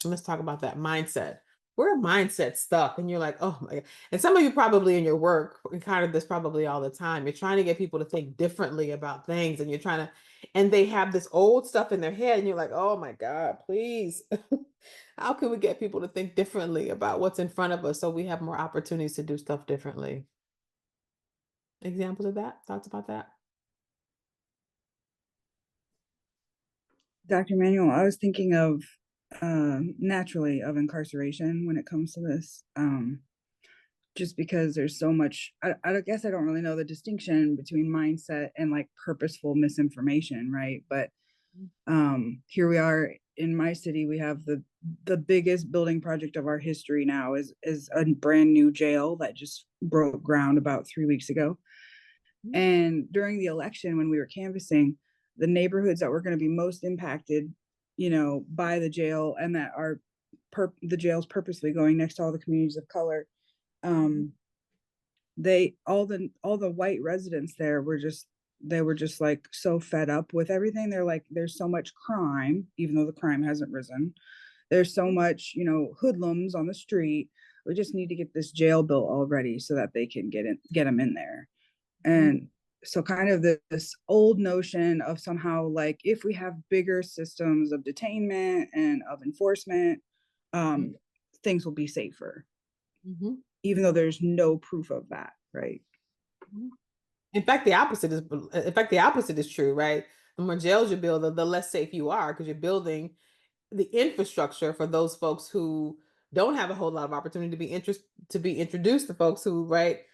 And let's talk about that mindset. We're mindset stuck, and you're like, oh my God. And some of you probably in your work encounter this probably all the time. You're trying to get people to think differently about things, and you're trying to, and they have this old stuff in their head, and you're like, oh my God, please. How can we get people to think differently about what's in front of us so we have more opportunities to do stuff differently? Examples of that? Thoughts about that? Dr. Manuel, I was thinking of naturally of incarceration when it comes to this. Just because there's so much, I guess I don't really know the distinction between mindset and like purposeful misinformation, right? But here we are in my city, we have the biggest building project of our history now is a brand new jail that just broke ground about 3 weeks ago. And during the election, when we were canvassing, the neighborhoods that were going to be most impacted, you know, by the jail, and that are the jail's purposely going next to all the communities of color, they all the white residents there were just like so fed up with everything. They're like, there's so much crime, even though the crime hasn't risen. There's so much, you know, hoodlums on the street. We just need to get this jail built already so that they can get them in there. And so kind of this old notion of somehow like if we have bigger systems of detainment and of enforcement, things will be safer. Even though there's no proof of that, right? In fact, the opposite is true, right? The more jails you build, the less safe you are, because you're building the infrastructure for those folks who don't have a whole lot of opportunity to be introduced to folks who, right,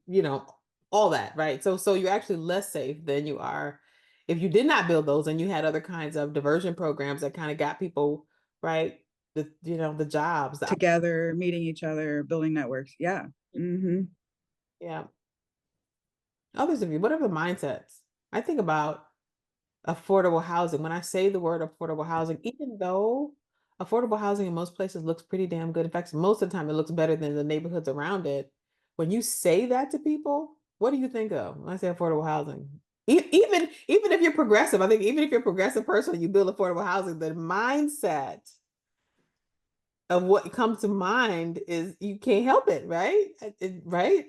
you know, all that, right? So you're actually less safe than you are if you did not build those and you had other kinds of diversion programs that kind of got people, right, the jobs together, meeting each other, building networks. Yeah. Yeah. Others of you, what are the mindsets? I think about affordable housing. When I say the word affordable housing, even though affordable housing in most places looks pretty damn good. In fact, most of the time it looks better than the neighborhoods around it. When you say that to people, what do you think of when I say affordable housing? Even if you're progressive, I think even if you're a progressive person, you build affordable housing, the mindset of what comes to mind is you can't help it, right? Right?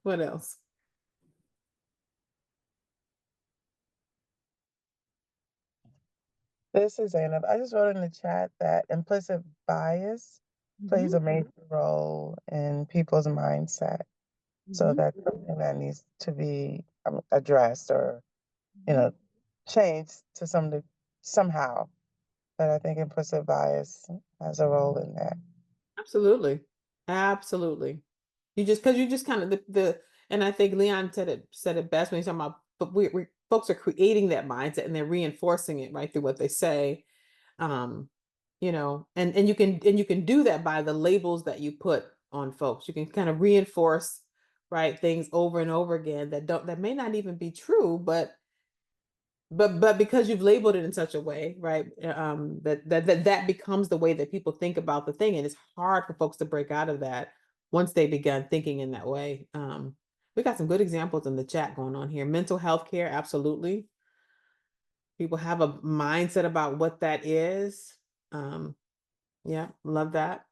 What else? This is Zainab. I just wrote in the chat that implicit bias plays a major role in people's mindset. So that's something that needs to be addressed or, you know, changed to somehow. But I think implicit bias has a role in that. Absolutely. Absolutely. Because you just kind of and I think Leon said it best when he's talking about, but we folks are creating that mindset and they're reinforcing it right through what they say. You know, and you can do that by the labels that you put on folks. You can kind of reinforce, right, things over and over again that may not even be true, but because you've labeled it in such a way, right, that becomes the way that people think about the thing, and it's hard for folks to break out of that once they begun thinking in that way. We got some good examples in the chat going on here. Mental health care, absolutely. People have a mindset about what that is. Yeah, love that.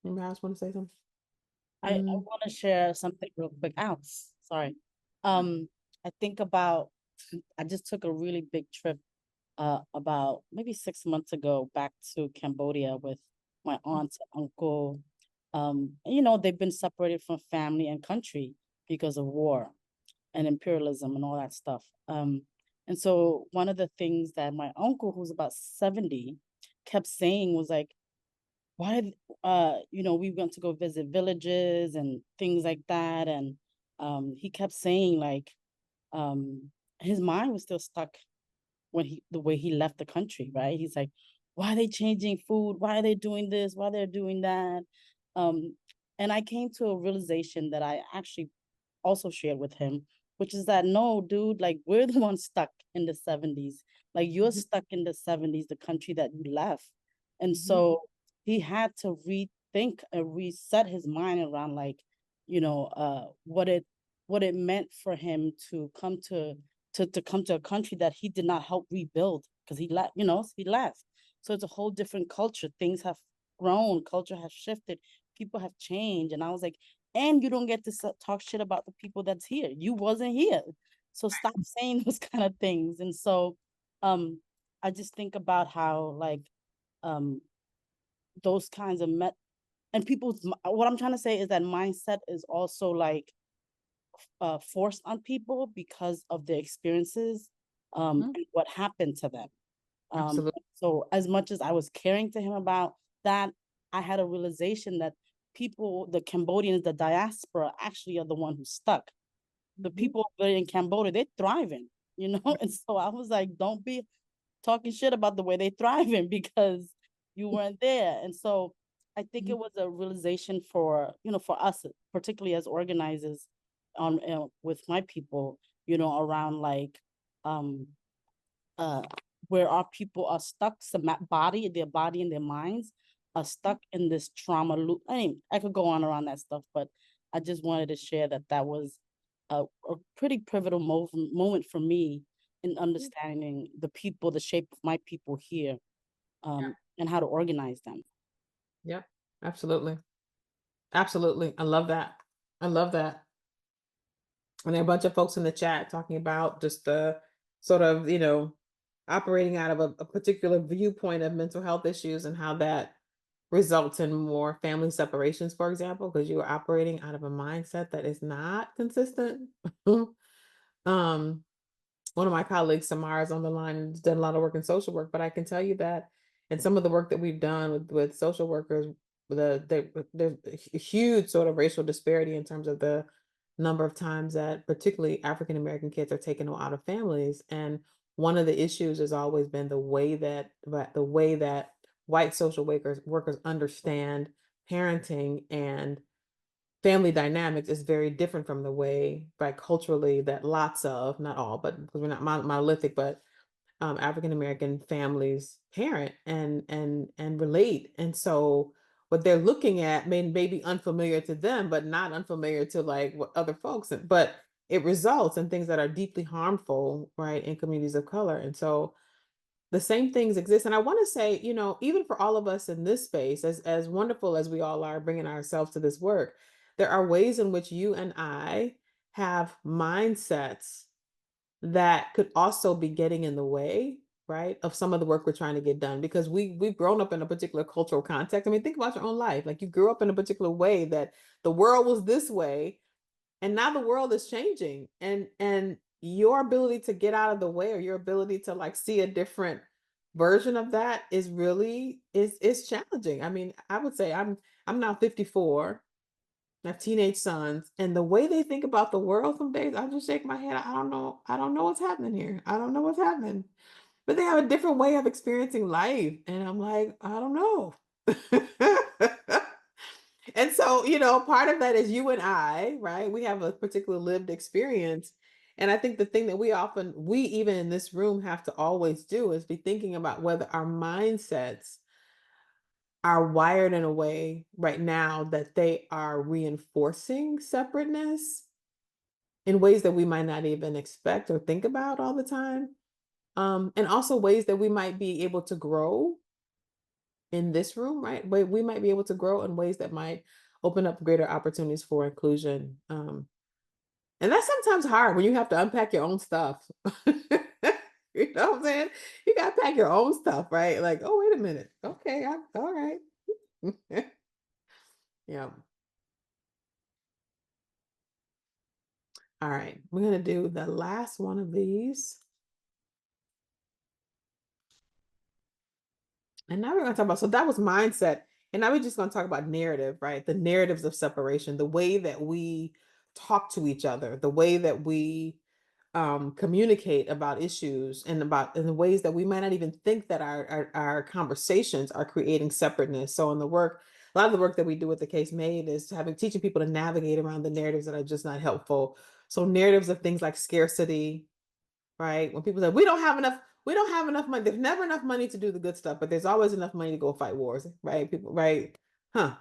Anybody else want to say something? I want to share something real quick. Ouch, sorry. I think about, I just took a really big trip about maybe 6 months ago back to Cambodia with my aunt and uncle. You know, they've been separated from family and country because of war and imperialism and all that stuff. And so one of the things that my uncle, who's about 70, kept saying was like, why, you know, we went to go visit villages and things like that. And he kept saying like, his mind was still stuck when the way he left the country, right? He's like, why are they changing food? Why are they doing this? Why they're doing that? And I came to a realization that I actually also shared with him, which is that, no, dude, like we're the ones stuck in the 70s. Like you're stuck in the 70s, the country that you left. And so he had to rethink and reset his mind around like, what it meant for him to come to come to a country that he did not help rebuild, because he left. So it's a whole different culture. Things have grown, culture has shifted, people have changed. And I was like, and you don't get to talk shit about the people that's here. You wasn't here. So stop saying those kind of things. And so I just think about how like those kinds of and people's, what I'm trying to say is that mindset is also like forced on people because of their experiences and what happened to them. Absolutely. So as much as I was caring to him about that, I had a realization that people, the Cambodians, the diaspora, actually are the one who's stuck. The people in Cambodia, they're thriving, And so I was like, don't be talking shit about the way they're thriving because you weren't there. And so I think it was a realization for, for us, particularly as organizers with my people, around like where our people are stuck, their body and their minds are stuck in this trauma loop. I mean, I could go on around that stuff, but I just wanted to share that was a pretty pivotal moment for me in understanding the people, the shape of my people here, and how to organize them. Yeah, absolutely. Absolutely. I love that. I love that. And there are a bunch of folks in the chat talking about just the sort of, operating out of a particular viewpoint of mental health issues and how that results in more family separations, for example, because you are operating out of a mindset that is not consistent. One of my colleagues, Samara, is on the line and has done a lot of work in social work, but I can tell you that in some of the work that we've done with social workers, there's a huge sort of racial disparity in terms of the number of times that particularly African American kids are taken out of families. And one of the issues has always been the way that white social workers understand parenting and family dynamics is very different from the way culturally that lots of, not all, but because we're not monolithic, but African American families parent and relate. And so what they're looking at may be unfamiliar to them, but not unfamiliar to like what other folks, but it results in things that are deeply harmful, right, in communities of color. And so the same things exist. And I want to say, even for all of us in this space, as wonderful as we all are bringing ourselves to this work, there are ways in which you and I have mindsets that could also be getting in the way, right, of some of the work we're trying to get done, because we've grown up in a particular cultural context. I mean, think about your own life. Like you grew up in a particular way that the world was this way, and now the world is changing, and your ability to get out of the way, or your ability to like see a different version of that is really is challenging. I mean, I would say I'm now 54. I have teenage sons, and the way they think about the world some days, I just shake my head. I don't know what's happening here. I don't know what's happening. But they have a different way of experiencing life, and I'm like, I don't know. And so, part of that is you and I, right? We have a particular lived experience. And I think the thing that we even in this room have to always do is be thinking about whether our mindsets are wired in a way right now that they are reinforcing separateness in ways that we might not even expect or think about all the time. And also ways that we might be able to grow in this room, right? We might be able to grow in ways that might open up greater opportunities for inclusion. And that's sometimes hard when you have to unpack your own stuff. You know what I'm saying? You got to pack your own stuff, right? Like, oh, wait a minute. Okay, all right. Yeah. All right, we're going to do the last one of these. And now we're going to talk about, so that was mindset. And now we're just going to talk about narrative, right? The narratives of separation, the way that we talk to each other, the way that we communicate about issues, and in the ways that we might not even think that our conversations are creating separateness. So in the work, a lot of the work that we do with the CaseMade is teaching people to navigate around the narratives that are just not helpful. So narratives of things like scarcity, right? When people say we don't have enough money, there's never enough money to do the good stuff, but there's always enough money to go fight wars, right? People, right?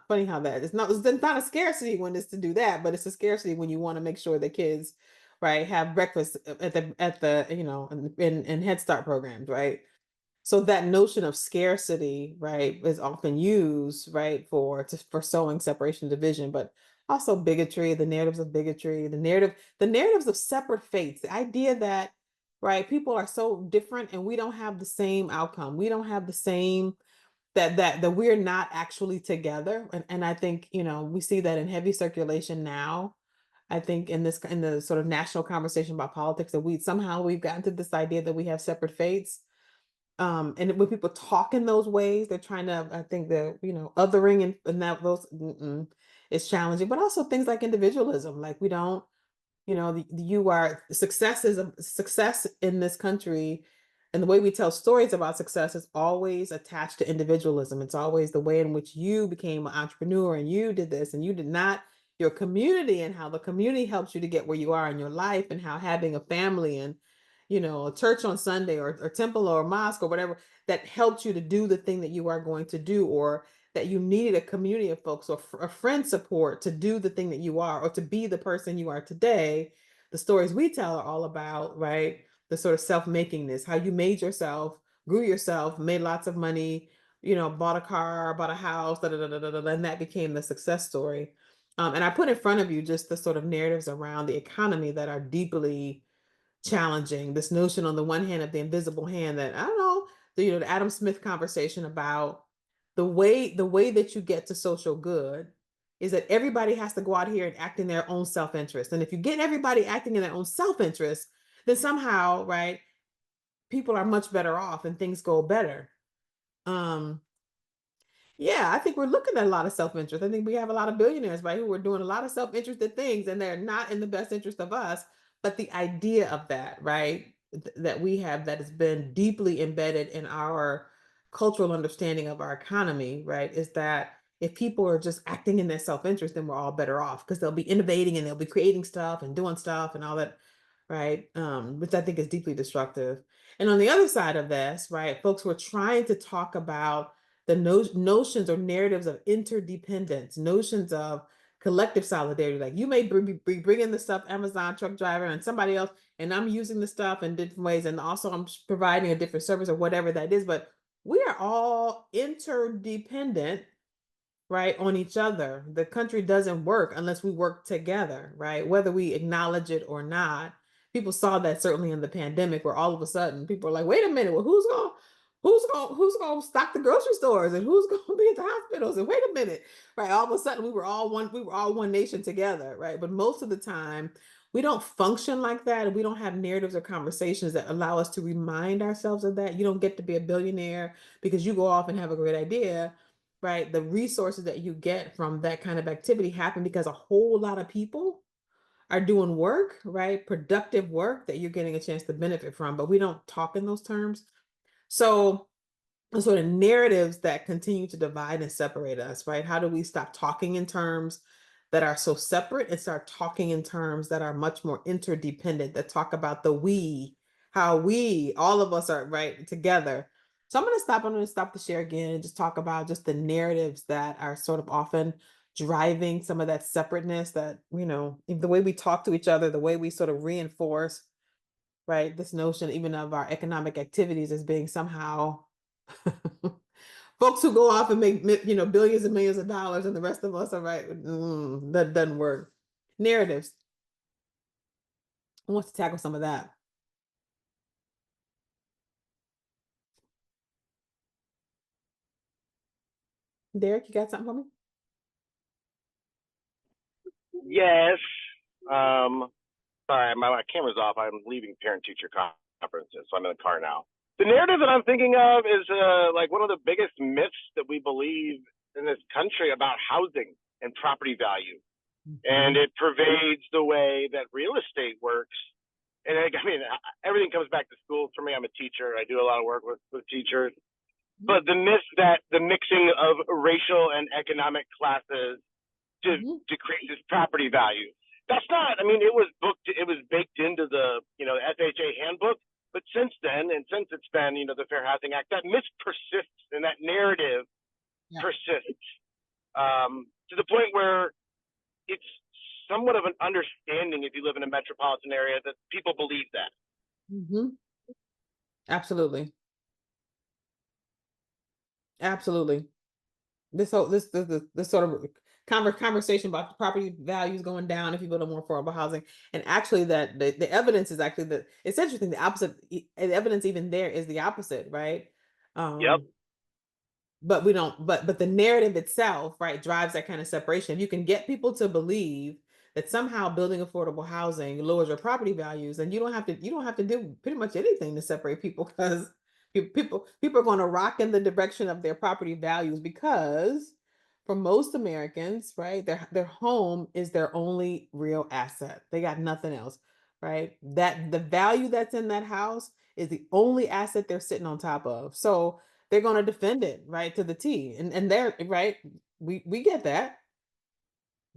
funny how that it's not a scarcity when it's to do that, but it's a scarcity when you want to make sure the kids, right, have breakfast at the in Head Start programs, right? So that notion of scarcity, right, is often used, right, for sowing separation division, but also bigotry, the narratives of bigotry, the narratives of separate faiths, the idea that, right, people are so different and we don't have the same outcome. We don't have the same that we're not actually together. And I think, we see that in heavy circulation now. I think in the sort of national conversation about politics that we've gotten to this idea that we have separate faiths. And when people talk in those ways, they're trying to, I think othering and that those is challenging, but also things like individualism, like we don't, you are success is a success in this country. And the way we tell stories about success is always attached to individualism. It's always the way in which you became an entrepreneur and you did this and you did not, your community, and how the community helps you to get where you are in your life, and how having a family and a church on Sunday or temple or mosque or whatever that helped you to do the thing that you are going to do, or that you needed a community of folks or a friend support to do the thing that you are, or to be the person you are today. The stories we tell are all about, right, the sort of self-makingness, how you made yourself, grew yourself, made lots of money, bought a car, bought a house, and that became the success story. And I put in front of you just the sort of narratives around the economy that are deeply challenging. This notion on the one hand of the invisible hand, that I don't know, the Adam Smith conversation about the way that you get to social good is that everybody has to go out here and act in their own self-interest. And if you get everybody acting in their own self-interest, then somehow, right, people are much better off and things go better. Yeah, I think we're looking at a lot of self-interest. I think we have a lot of billionaires, right, who are doing a lot of self-interested things, and they're not in the best interest of us. But the idea of that, right, that we have, that has been deeply embedded in our cultural understanding of our economy, right, is that if people are just acting in their self-interest, then we're all better off because they'll be innovating and they'll be creating stuff and doing stuff and all that, right? Which I think is deeply destructive. And on the other side of this, right, folks were trying to talk about the notions or narratives of interdependence, notions of collective solidarity. Like you may be bringing the stuff, Amazon truck driver and somebody else, and I'm using the stuff in different ways, and also I'm providing a different service or whatever that is, but we are all interdependent, right, on each other. The country doesn't work unless we work together, right? Whether we acknowledge it or not. People saw that certainly in the pandemic, where all of a sudden people are like, wait a minute, well, who's gonna stock the grocery stores, and who's gonna be at the hospitals, and wait a minute, right? All of a sudden we were all one nation together, right? But most of the time we don't function like that, and we don't have narratives or conversations that allow us to remind ourselves of that. You don't get to be a billionaire because you go off and have a great idea, right? The resources that you get from that kind of activity happen because a whole lot of people are doing work, right? Productive work that you're getting a chance to benefit from, but we don't talk in those terms. So the sort of narratives that continue to divide and separate us, right? How do we stop talking in terms that are so separate and start talking in terms that are much more interdependent, that talk about the we, how we, all of us are right together. So I'm going to stop the share again and just talk about just the narratives that are sort of often driving some of that separateness, that, the way we talk to each other, the way we sort of reinforce, right, this notion even of our economic activities as being somehow folks who go off and make billions and millions of dollars, and the rest of us are right. That doesn't work. Narratives. I want to tackle some of that. Derek, you got something for me? Yes. Sorry, my camera's off. I'm leaving parent-teacher conferences, so I'm in the car now. The narrative that I'm thinking of is like one of the biggest myths that we believe in this country about housing and property value. And it pervades the way that real estate works. And I mean, everything comes back to schools for me. I'm a teacher. I do a lot of work with teachers. But the myth that the mixing of racial and economic classes to create this property value. That's not, I mean, it was baked into the, FHA handbook. But since then, and since it's been, the Fair Housing Act, that myth persists and that narrative persists. to the point where it's somewhat of an understanding if you live in a metropolitan area that people believe that. Mm-hmm. Absolutely. Absolutely. This whole this sort of conversation about the property values going down if you build a more affordable housing, and actually that the evidence is actually that it's interesting. The opposite, the evidence even there is the opposite, right? Yep. But we don't. But the narrative itself, right, drives that kind of separation. If you can get people to believe that somehow building affordable housing lowers your property values, and you don't have to do pretty much anything to separate people, because people are going to rock in the direction of their property values, because for most Americans, right, their home is their only real asset. They got nothing else, right? That the value that's in that house is the only asset they're sitting on top of. So they're going to defend it, right, to the T. And they're right. We get that.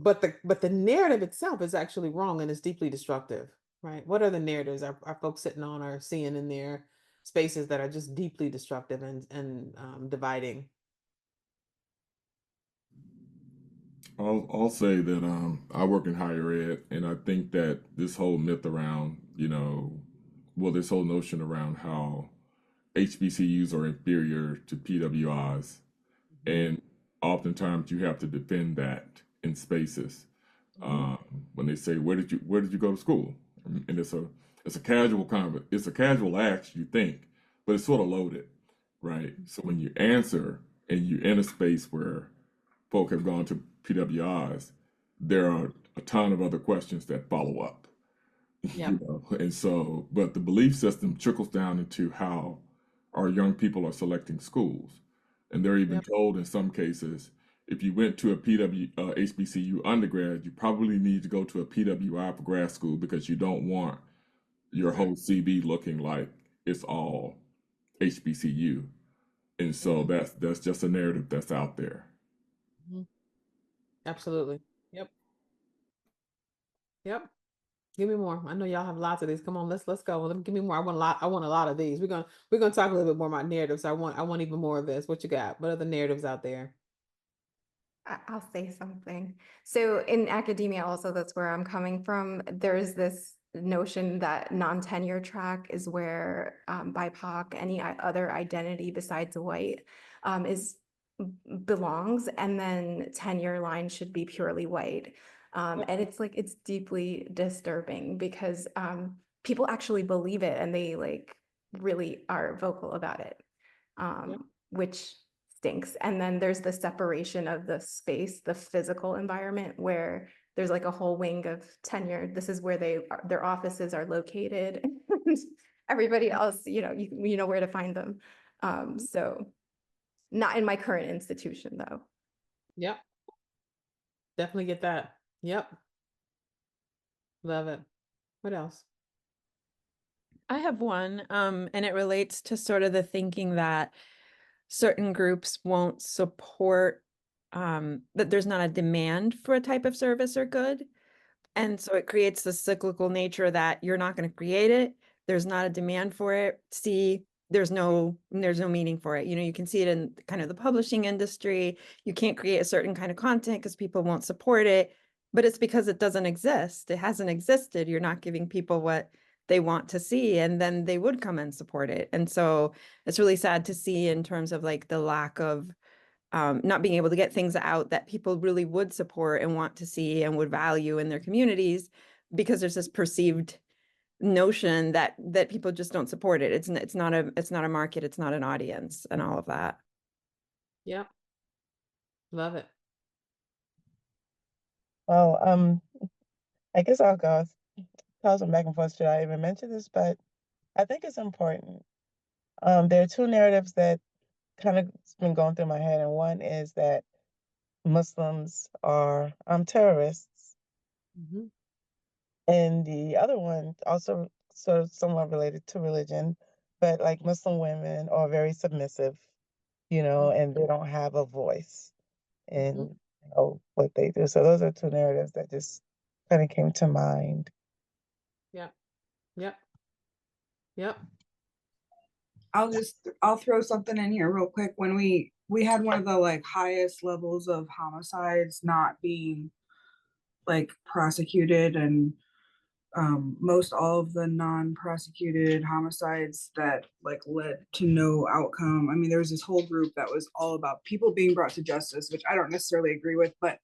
But the narrative itself is actually wrong and is deeply destructive, right? What are the narratives our folks sitting on are seeing in their spaces that are just deeply destructive and dividing? I'll say that I work in higher ed, and I think that this whole myth around, this whole notion around how HBCUs are inferior to PWIs, and oftentimes you have to defend that in spaces. When they say, where did you go to school? And it's a casual ask, you think, but it's sort of loaded, right? So when you answer and you're in a space where folk have gone to PWIs, there are a ton of other questions that follow up. Yeah. And so, but the belief system trickles down into how our young people are selecting schools. And they're even told in some cases, if you went to a HBCU undergrad, you probably need to go to a PWI for grad school, because you don't want your whole CV looking like it's all HBCU. And so that's just a narrative that's out there. Absolutely. Yep. Give me more. I know y'all have lots of these. Come on, let's go. Give me more. I want a lot of these. We're gonna talk a little bit more about narratives. I want even more of this. What you got? What are the narratives out there? I'll say something. So in academia, also, that's where I'm coming from. There's this notion that non-tenure track is where BIPOC, any other identity besides white, belongs, and then tenure line should be purely white. And it's deeply disturbing, because people actually believe it, and they really are vocal about it, which stinks. And then there's the separation of the space, the physical environment, where there's a whole wing of tenure. This is where their offices are located. Everybody else, you know where to find them. So not in my current institution, though. Yep. Definitely get that. Yep. Love it. What else? I have one, and it relates to sort of the thinking that certain groups won't support, that there's not a demand for a type of service or good. And so it creates the cyclical nature that you're not going to create it. There's not a demand for it. There's no meaning for it. You can see it in kind of the publishing industry. You can't create a certain kind of content because people won't support it, but it's because it doesn't exist. It hasn't existed. You're not giving people what they want to see, and then they would come and support it. And so it's really sad to see in terms of the lack of not being able to get things out that people really would support and want to see and would value in their communities, because there's this perceived notion that people just don't support it. It's not a market, it's not an audience, and all of that. Yep. Love it. Well, I guess I'll go. Tossing back and forth, should I even mention this? But I think it's important. There are two narratives that kind of been going through my head, and one is that Muslims are terrorists, and the other one also sort of somewhat related to religion, but Muslim women are very submissive, and they don't have a voice in what they do. So those are two narratives that just kind of came to mind. Yep. I'll throw something in here real quick. When we we had one of the like highest levels of homicides not being like prosecuted, and most all of the non-prosecuted homicides that like led to no outcome. I mean, there was this whole group that was all about people being brought to justice, which I don't necessarily agree with, but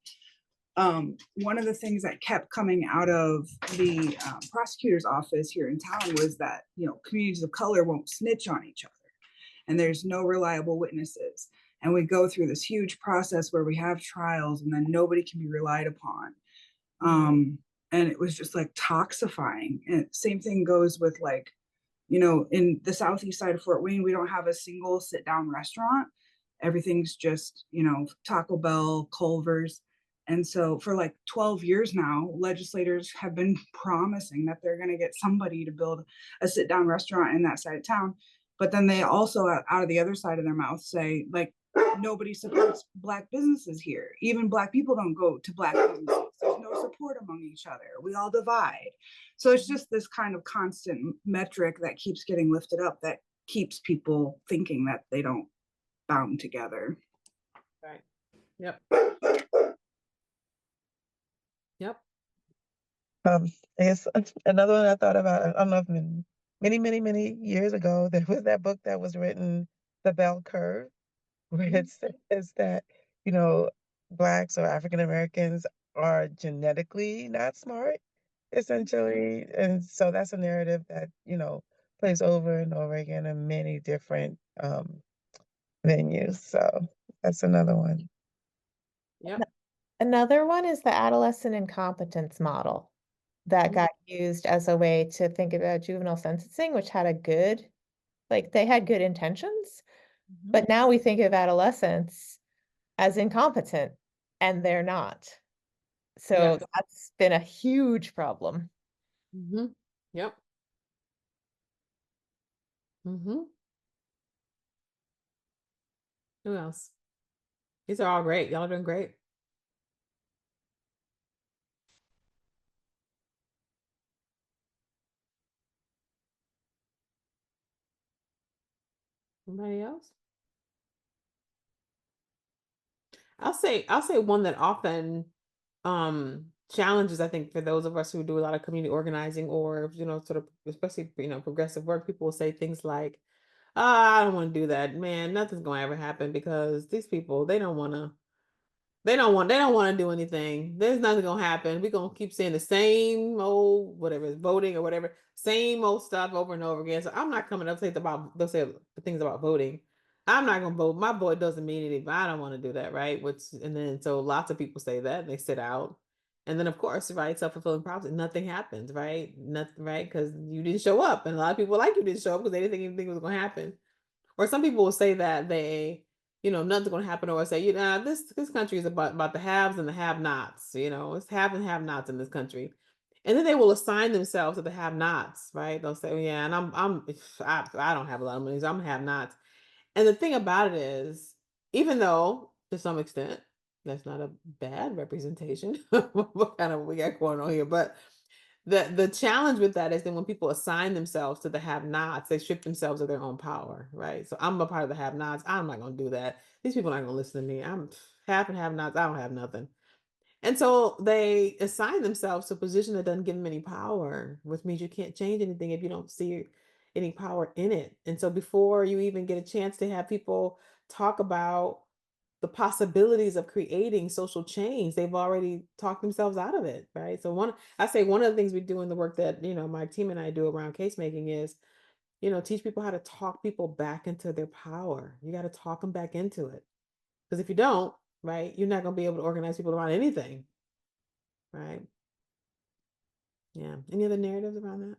one of the things that kept coming out of the prosecutor's office here in town was that, you know, communities of color won't snitch on each other, and there's no reliable witnesses. And we go through this huge process where we have trials and then nobody can be relied upon. And it was just like toxifying. And same thing goes with like, you know, in the southeast side of Fort Wayne, we don't have a single sit-down restaurant. Everything's just, you know, Taco Bell, Culver's. And so for like 12 years now, legislators have been promising that they're going to get somebody to build a sit-down restaurant in that side of town. But then they also, out of the other side of their mouth, say like, nobody supports Black businesses here. Even Black people don't go to Black businesses. There's no support among each other. We all divide. So it's just this kind of constant metric that keeps getting lifted up that keeps people thinking that they don't bound together. Right. Yep. Yep. I guess another one I thought about, I don't know if many years ago, there was that book that was written, The Bell Curve, where it says that, you know, Blacks or African Americans are genetically not smart, essentially. And so that's a narrative that, you know, plays over and over again in many different venues. So that's another one. Yep. Another one is the adolescent incompetence model that got used as a way to think about juvenile sentencing, which had a good, like they had good intentions, but now we think of adolescents as incompetent and they're not. So that's been a huge problem. Yep. Who else? These are all great. Y'all are doing great. Anybody else? I'll say one that often challenges, I think, for those of us who do a lot of community organizing or, you know, sort of especially, you know, progressive work, people will say things like, I don't want to do that, man, nothing's gonna ever happen because these people, they don't want to do anything. There's nothing gonna happen. We're gonna keep saying the same old whatever, voting or whatever, same old stuff over and over again. So I'm not coming up to say about they'll say the things about voting. I'm not gonna vote. My vote doesn't mean anything, but I don't want to do that, right? And then so lots of people say that and they sit out. And then of course, right, self-fulfilling prophecy, nothing happens, right? Nothing, right? Because you didn't show up. And a lot of people like you didn't show up because they didn't think anything was gonna happen. Or some people will say that they, you know, nothing's going to happen, or say, you know, this country is about the haves and the have-nots. You know, it's have and have-nots in this country, and then they will assign themselves to the have-nots, right? They'll say, yeah, and I don't have a lot of money, so I'm have-nots. And the thing about it is, even though to some extent that's not a bad representation, what kind of we got going on here, but the challenge with that is then when people assign themselves to the have-nots, they strip themselves of their own power, right? So I'm a part of the have-nots. I'm not going to do that. These people aren't going to listen to me. I'm have and have-nots. I don't have nothing. And so they assign themselves to a position that doesn't give them any power, which means you can't change anything if you don't see any power in it. And so before you even get a chance to have people talk about the possibilities of creating social change, they've already talked themselves out of it, right? So one of the things we do in the work that, you know, my team and I do around case making is, you know, teach people how to talk people back into their power. You got to talk them back into it. Because if you don't, right, you're not going to be able to organize people around anything, right? Yeah. Any other narratives around that?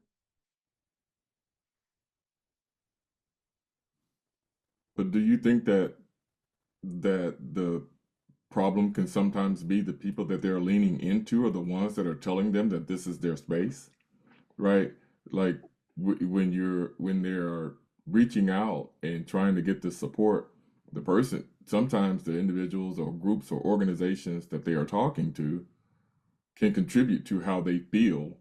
But do you think that the problem can sometimes be the people that they're leaning into are the ones that are telling them that this is their space, right? Like when they're reaching out and trying to get the support, the person, sometimes the individuals or groups or organizations that they are talking to can contribute to how they feel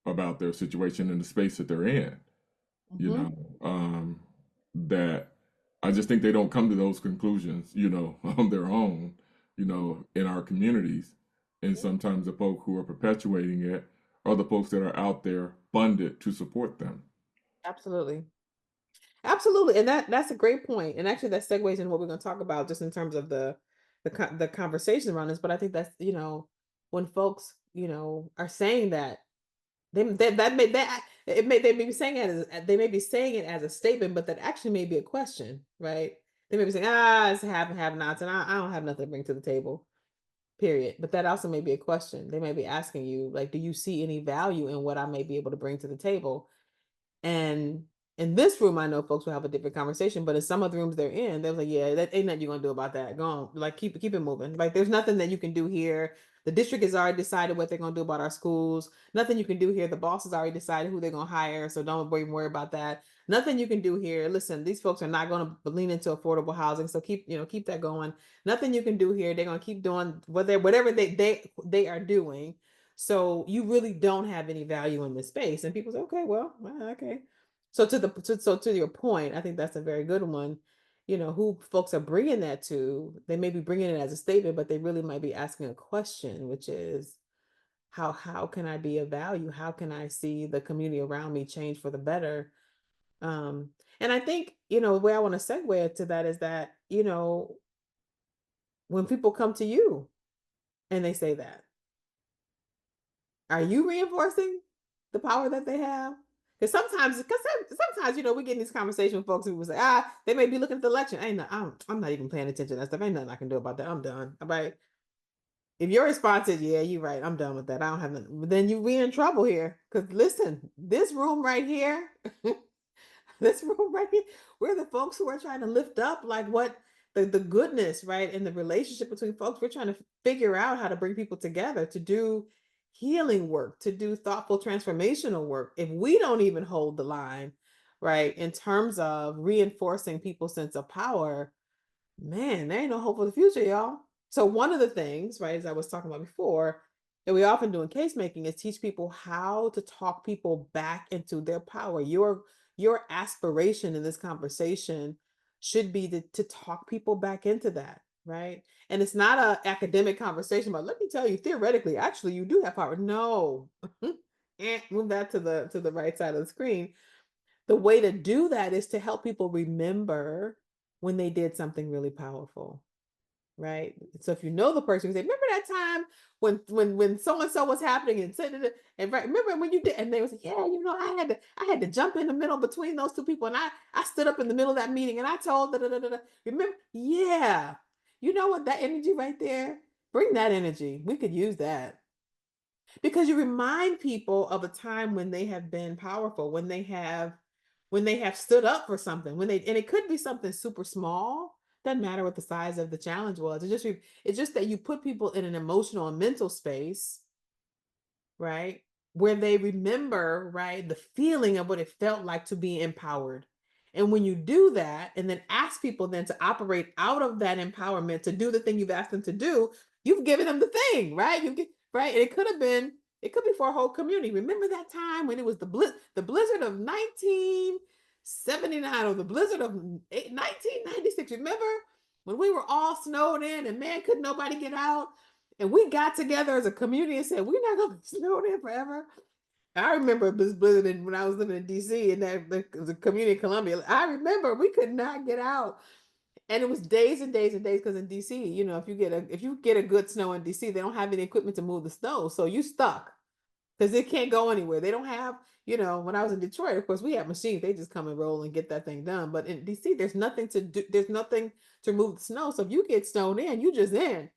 about their situation and the space that they're in. You know, that I just think they don't come to those conclusions, on their own, in our communities. And sometimes the folk who are perpetuating it are the folks that are out there funded to support them. Absolutely. Absolutely. And that's a great point. And actually that segues into what we're going to talk about just in terms of the conversation around this. But I think that's, when folks, are saying that they may be saying it as a statement, but that actually may be a question, right? They may be saying, it's have nots, and I don't have nothing to bring to the table, period. But that also may be a question. They may be asking you, like, do you see any value in what I may be able to bring to the table? And in this room, I know folks will have a different conversation, but in some of the rooms they're in, they're like, yeah, that ain't nothing you're gonna do about that. Go on, like keep it moving. Like there's nothing that you can do here. The district has already decided what they're gonna do about our schools. Nothing you can do here. The boss has already decided who they're gonna hire, so don't worry about that. Nothing you can do here. Listen, these folks are not gonna lean into affordable housing, so keep that going. Nothing you can do here. They're gonna keep doing whatever they are doing. So you really don't have any value in this space. And people say, okay, well, okay. So to your point, I think that's a very good one. Who folks are bringing that to, they may be bringing it as a statement, but they really might be asking a question, which is, how can I be of value? How can I see the community around me change for the better? And I think, the way I want to segue to that is that, when people come to you and they say that, are you reinforcing the power that they have? Because sometimes, we get in these conversations with folks who will say, they may be looking at the election. I'm not even paying attention to that stuff. Ain't nothing I can do about that. I'm done. Right? If your response is, yeah, you're right, I'm done with that, I don't have nothing, then you be in trouble here. Because listen, this room right here, this room right here, we're the folks who are trying to lift up like what the goodness, right? And the relationship between folks. We're trying to figure out how to bring people together to do healing work, to do thoughtful transformational work. If we don't even hold the line, right, in terms of reinforcing people's sense of power, man, there ain't no hope for the future, y'all. So one of the things, right, as I was talking about before, that we often do in case making is teach people how to talk people back into their power. Your aspiration in this conversation should be to talk people back into that, right? And it's not an academic conversation, but let me tell you, theoretically, actually, you do have power. No, and move that to the right side of the screen. The way to do that is to help people remember when they did something really powerful, right? So if you know the person, you say, remember that time when so-and-so was happening and said it, and right, remember when you did, and they was like, yeah, I had to jump in the middle between those two people, and I stood up in the middle of that meeting and I told remember, yeah, you know what, that energy right there, bring that energy. We could use that. Because you remind people of a time when they have been powerful, when they have stood up for something, and it could be something super small. Doesn't matter what the size of the challenge was. It's just that you put people in an emotional and mental space, right, where they remember, right, the feeling of what it felt like to be empowered. And when you do that, and then ask people then to operate out of that empowerment to do the thing you've asked them to do, you've given them the thing, right? Right, and it could be for a whole community. Remember that time when it was the blizzard of 1979 or the blizzard of 1996? Remember when we were all snowed in and man, couldn't nobody get out? And we got together as a community and said, we're not going to be snowed in forever. I remember this blizzard when I was living in DC and the community of Columbia. I remember we could not get out. And it was days and days and days because in DC, if you get a good snow in DC, they don't have any equipment to move the snow. So you stuck because it can't go anywhere. They don't have, when I was in Detroit, of course, we have machines. They just come and roll and get that thing done. But in DC, there's nothing to do. There's nothing to move the snow. So if you get snowed in, you just in.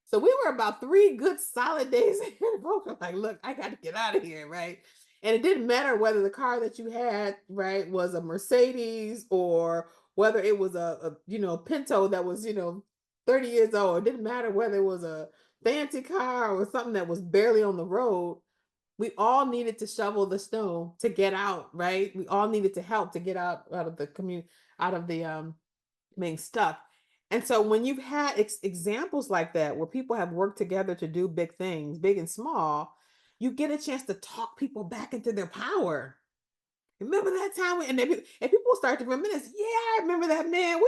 So we were about 3 good solid days in. Folks were like, look, I got to get out of here, right? And it didn't matter whether the car that you had, right, was a Mercedes or whether it was a Pinto that was, 30 years old. It didn't matter whether it was a fancy car or something that was barely on the road. We all needed to shovel the snow to get out, right? We all needed to help to get out of the community, out of the being stuck. And so when you've had examples like that, where people have worked together to do big things, big and small, you get a chance to talk people back into their power. Remember that time? And people start to reminisce. Yeah, I remember that, man.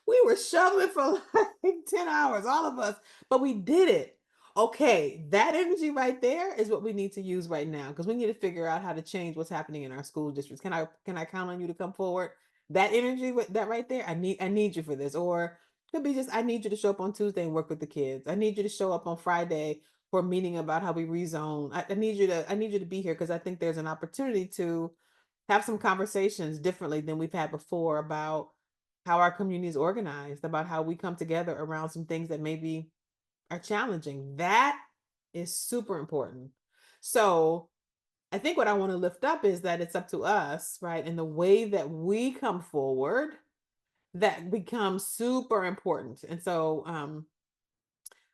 We were shoveling for like 10 hours, all of us, but we did it. Okay, that energy right there is what we need to use right now, because we need to figure out how to change what's happening in our school districts. Can I count on you to come forward? That energy, that right there, I need you for this. Or could be just, I need you to show up on Tuesday and work with the kids. I need you to show up on Friday for a meeting about how we rezone. I need you to be here, because I think there's an opportunity to have some conversations differently than we've had before about how our community is organized, about how we come together around some things that maybe are challenging. That is super important. So I think what I want to lift up is that it's up to us, right? And the way that we come forward, that becomes super important. And so I'm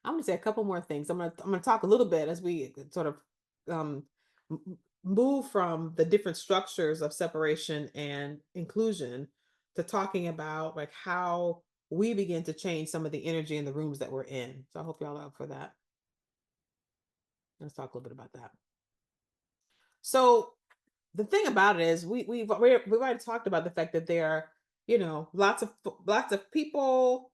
going to say a couple more things. I'm going to talk a little bit as we sort of move from the different structures of separation and inclusion to talking about like how we begin to change some of the energy in the rooms that we're in. So I hope y'all are up for that. Let's talk a little bit about that. So the thing about it is we've already talked about the fact that there are, lots of people,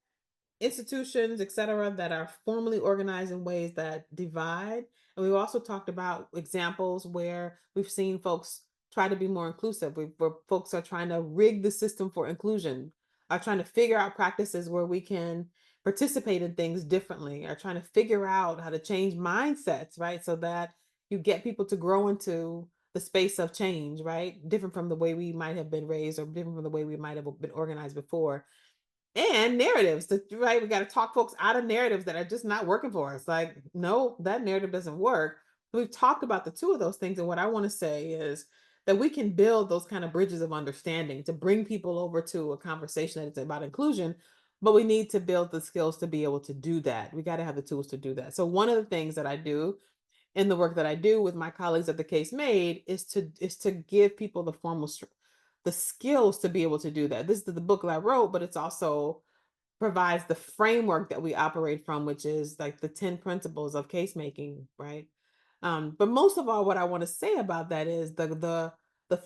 institutions, etc., that are formally organized in ways that divide. And we've also talked about examples where we've seen folks try to be more inclusive, where folks are trying to rig the system for inclusion, are trying to figure out practices where we can participate in things differently, are trying to figure out how to change mindsets, right? So that you get people to grow into the space of change, right? Different from the way we might have been raised, or different from the way we might have been organized before. And narratives, right? We got to talk folks out of narratives that are just not working for us. Like, no, that narrative doesn't work. We've talked about the two of those things. And what I want to say is that we can build those kind of bridges of understanding to bring people over to a conversation that is about inclusion, but we need to build the skills to be able to do that. We got to have the tools to do that. So one of the things that I do in the work that I do with my colleagues at TheCaseMade is to give people the skills to be able to do that. This is the book that I wrote, but it's also provides the framework that we operate from, which is like the 10 principles of case making, right? But most of all, what I want to say about that is the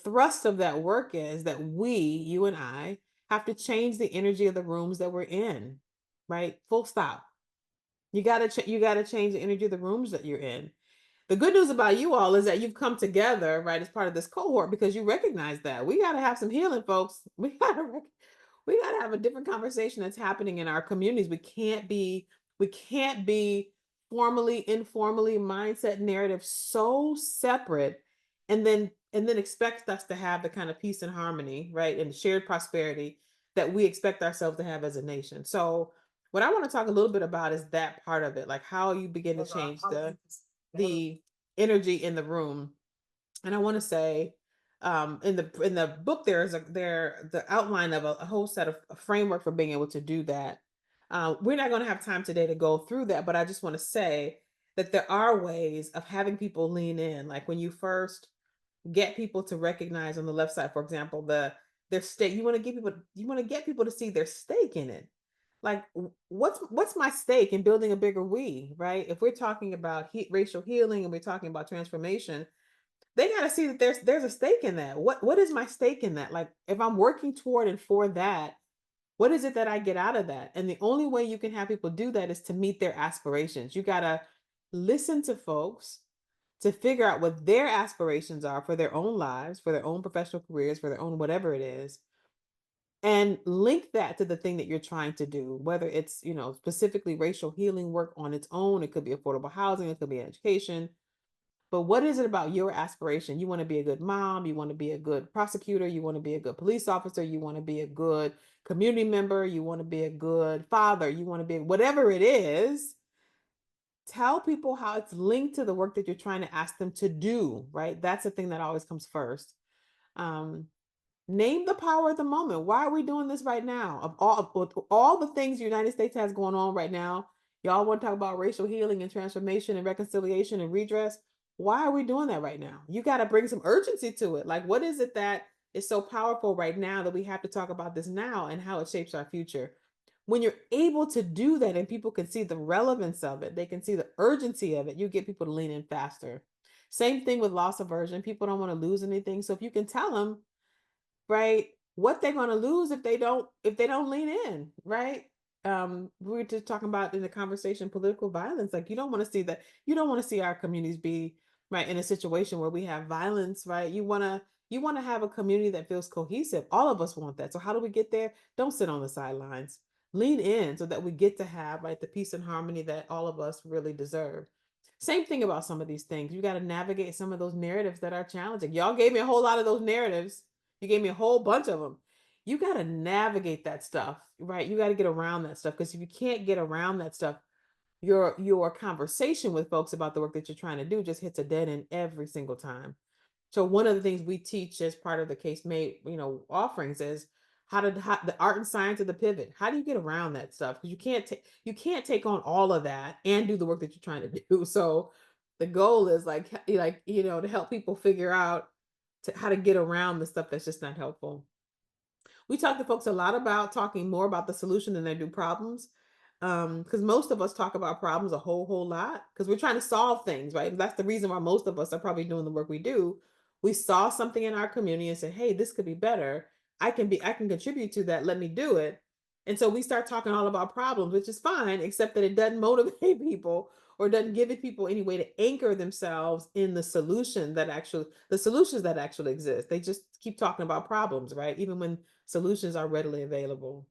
thrust of that work is that you and I, have to change the energy of the rooms that we're in, right? Full stop. You gotta change the energy of the rooms that you're in. The good news about you all is that you've come together, right, as part of this cohort, because you recognize that we got to have some healing, folks. We got to have a different conversation that's happening in our communities. We can't be formally, informally mindset narrative so separate, and then expect us to have the kind of peace and harmony, right, and shared prosperity that we expect ourselves to have as a nation. So what I want to talk a little bit about is that part of it, like how you begin to change the energy in the room. And I want to say, in the book, there's the outline of a whole set of a framework for being able to do that. We're not going to have time today to go through that, but I just want to say that there are ways of having people lean in. Like when you first get people to recognize on the left side, for example, their stake. You want to get people to see their stake in it. Like, what's my stake in building a bigger we, right? If we're talking about racial healing and we're talking about transformation, they got to see that there's a stake in that. What is my stake in that? Like, if I'm working toward and for that, what is it that I get out of that? And the only way you can have people do that is to meet their aspirations. You got to listen to folks to figure out what their aspirations are for their own lives, for their own professional careers, for their own whatever it is, and link that to the thing that you're trying to do, whether it's, specifically racial healing work on its own. It could be affordable housing, it could be education. But what is it about your aspiration? You want to be a good mom, you want to be a good prosecutor, you want to be a good police officer, you want to be a good community member, you want to be a good father, you want to be whatever it is. Tell people how it's linked to the work that you're trying to ask them to do, right? That's the thing that always comes first. Name the power of the moment. Why are we doing this right now? Of all the things the United States has going on right now, y'all want to talk about racial healing and transformation and reconciliation and redress. Why are we doing that right now? You got to bring some urgency to it. Like, what is it that is so powerful right now that we have to talk about this now and how it shapes our future? When you're able to do that and people can see the relevance of it, they can see the urgency of it, you get people to lean in faster. Same thing with loss aversion. People don't want to lose anything. So if you can tell them, right, what they're going to lose if they don't lean in, right? We were just talking about in the conversation political violence. Like, you don't want to see that. You don't want to see our communities be right in a situation where we have violence, right? You want to have a community that feels cohesive. All of us want that. So how do we get there? Don't sit on the sidelines. Lean in so that we get to have, right, the peace and harmony that all of us really deserve. Same thing about some of these things. You got to navigate some of those narratives that are challenging. Y'all gave me a whole lot of those narratives. You gave me a whole bunch of them. You got to navigate that stuff, right? You got to get around that stuff, because if you can't get around that stuff, your conversation with folks about the work that you're trying to do just hits a dead end every single time. So one of the things we teach as part of the CaseMade, offerings is how the art and science of the pivot. How do you get around that stuff? Because you can't take on all of that and do the work that you're trying to do. So the goal is to help people figure out how to get around the stuff that's just not helpful. We talk to folks a lot about talking more about the solution than they do problems. Because most of us talk about problems a whole lot because we're trying to solve things, right? That's the reason why most of us are probably doing the work we do. We saw something in our community and said, hey, this could be better. I can contribute to that. Let me do it. And so we start talking all about problems, which is fine, except that it doesn't motivate people or doesn't give it people any way to anchor themselves in the solutions that actually exist. They just keep talking about problems, right? Even when solutions are readily available.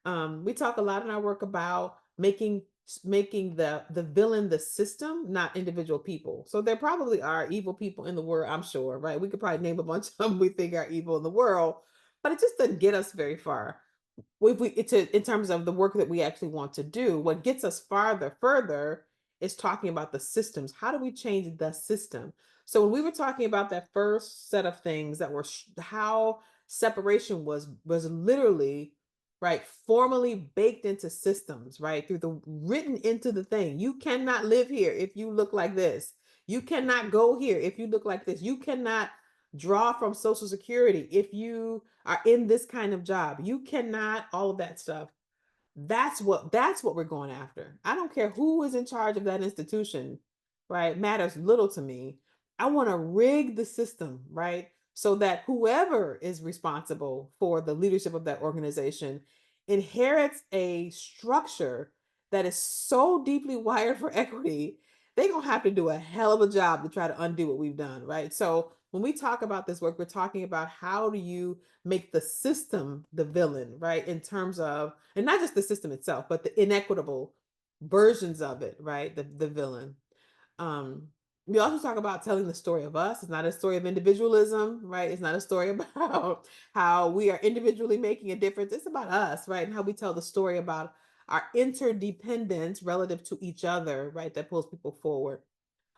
We talk a lot in our work about making the villain the system, not individual people. So there probably are evil people in the world, I'm sure, right? We could probably name a bunch of them we think are evil in the world, but it just doesn't get us very far. In terms of the work that we actually want to do, what gets us further is talking about the systems. How do we change the system? So when we were talking about that first set of things that were how separation was literally right, formally baked into systems, right, written into the thing. You cannot live here if you look like this. You cannot go here if you look like this. You cannot draw from Social Security if you are in this kind of job. You cannot, all of that stuff. That's what we're going after. I don't care who is in charge of that institution, right? Matters little to me. I want to rig the system, right? So that whoever is responsible for the leadership of that organization inherits a structure that is so deeply wired for equity, they're going to have to do a hell of a job to try to undo what we've done, right? So when we talk about this work, we're talking about how do you make the system the villain, right? In terms of, and not just the system itself, but the inequitable versions of it, right? The villain. We also talk about telling the story of us. It's not a story of individualism, right? It's not a story about how we are individually making a difference. It's about us, right? And how we tell the story about our interdependence relative to each other, right? That pulls people forward.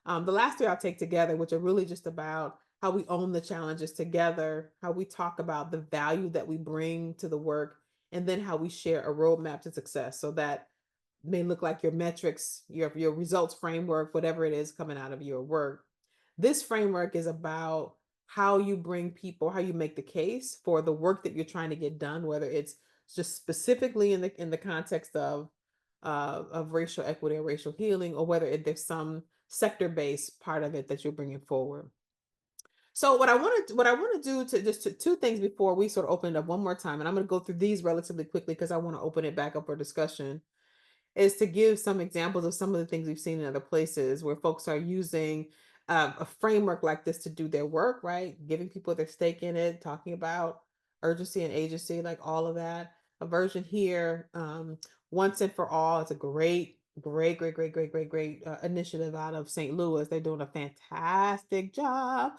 The last three I'll take together, which are really just about how we own the challenges together, how we talk about the value that we bring to the work, and then how we share a roadmap to success. So that may look like your metrics, your results framework, whatever it is coming out of your work. This framework is about how you bring people, how you make the case for the work that you're trying to get done, whether it's just specifically in the context of racial equity or racial healing, or whether there's some sector-based part of it that you're bringing forward. So what I want to do to two things before we sort of open it up one more time, and I'm going to go through these relatively quickly because I want to open it back up for discussion, is to give some examples of some of the things we've seen in other places where folks are using a framework like this to do their work, right? Giving people their stake in it, talking about urgency and agency, like all of that. A version here, Once and for All. It's a great initiative out of St. Louis. They're doing a fantastic job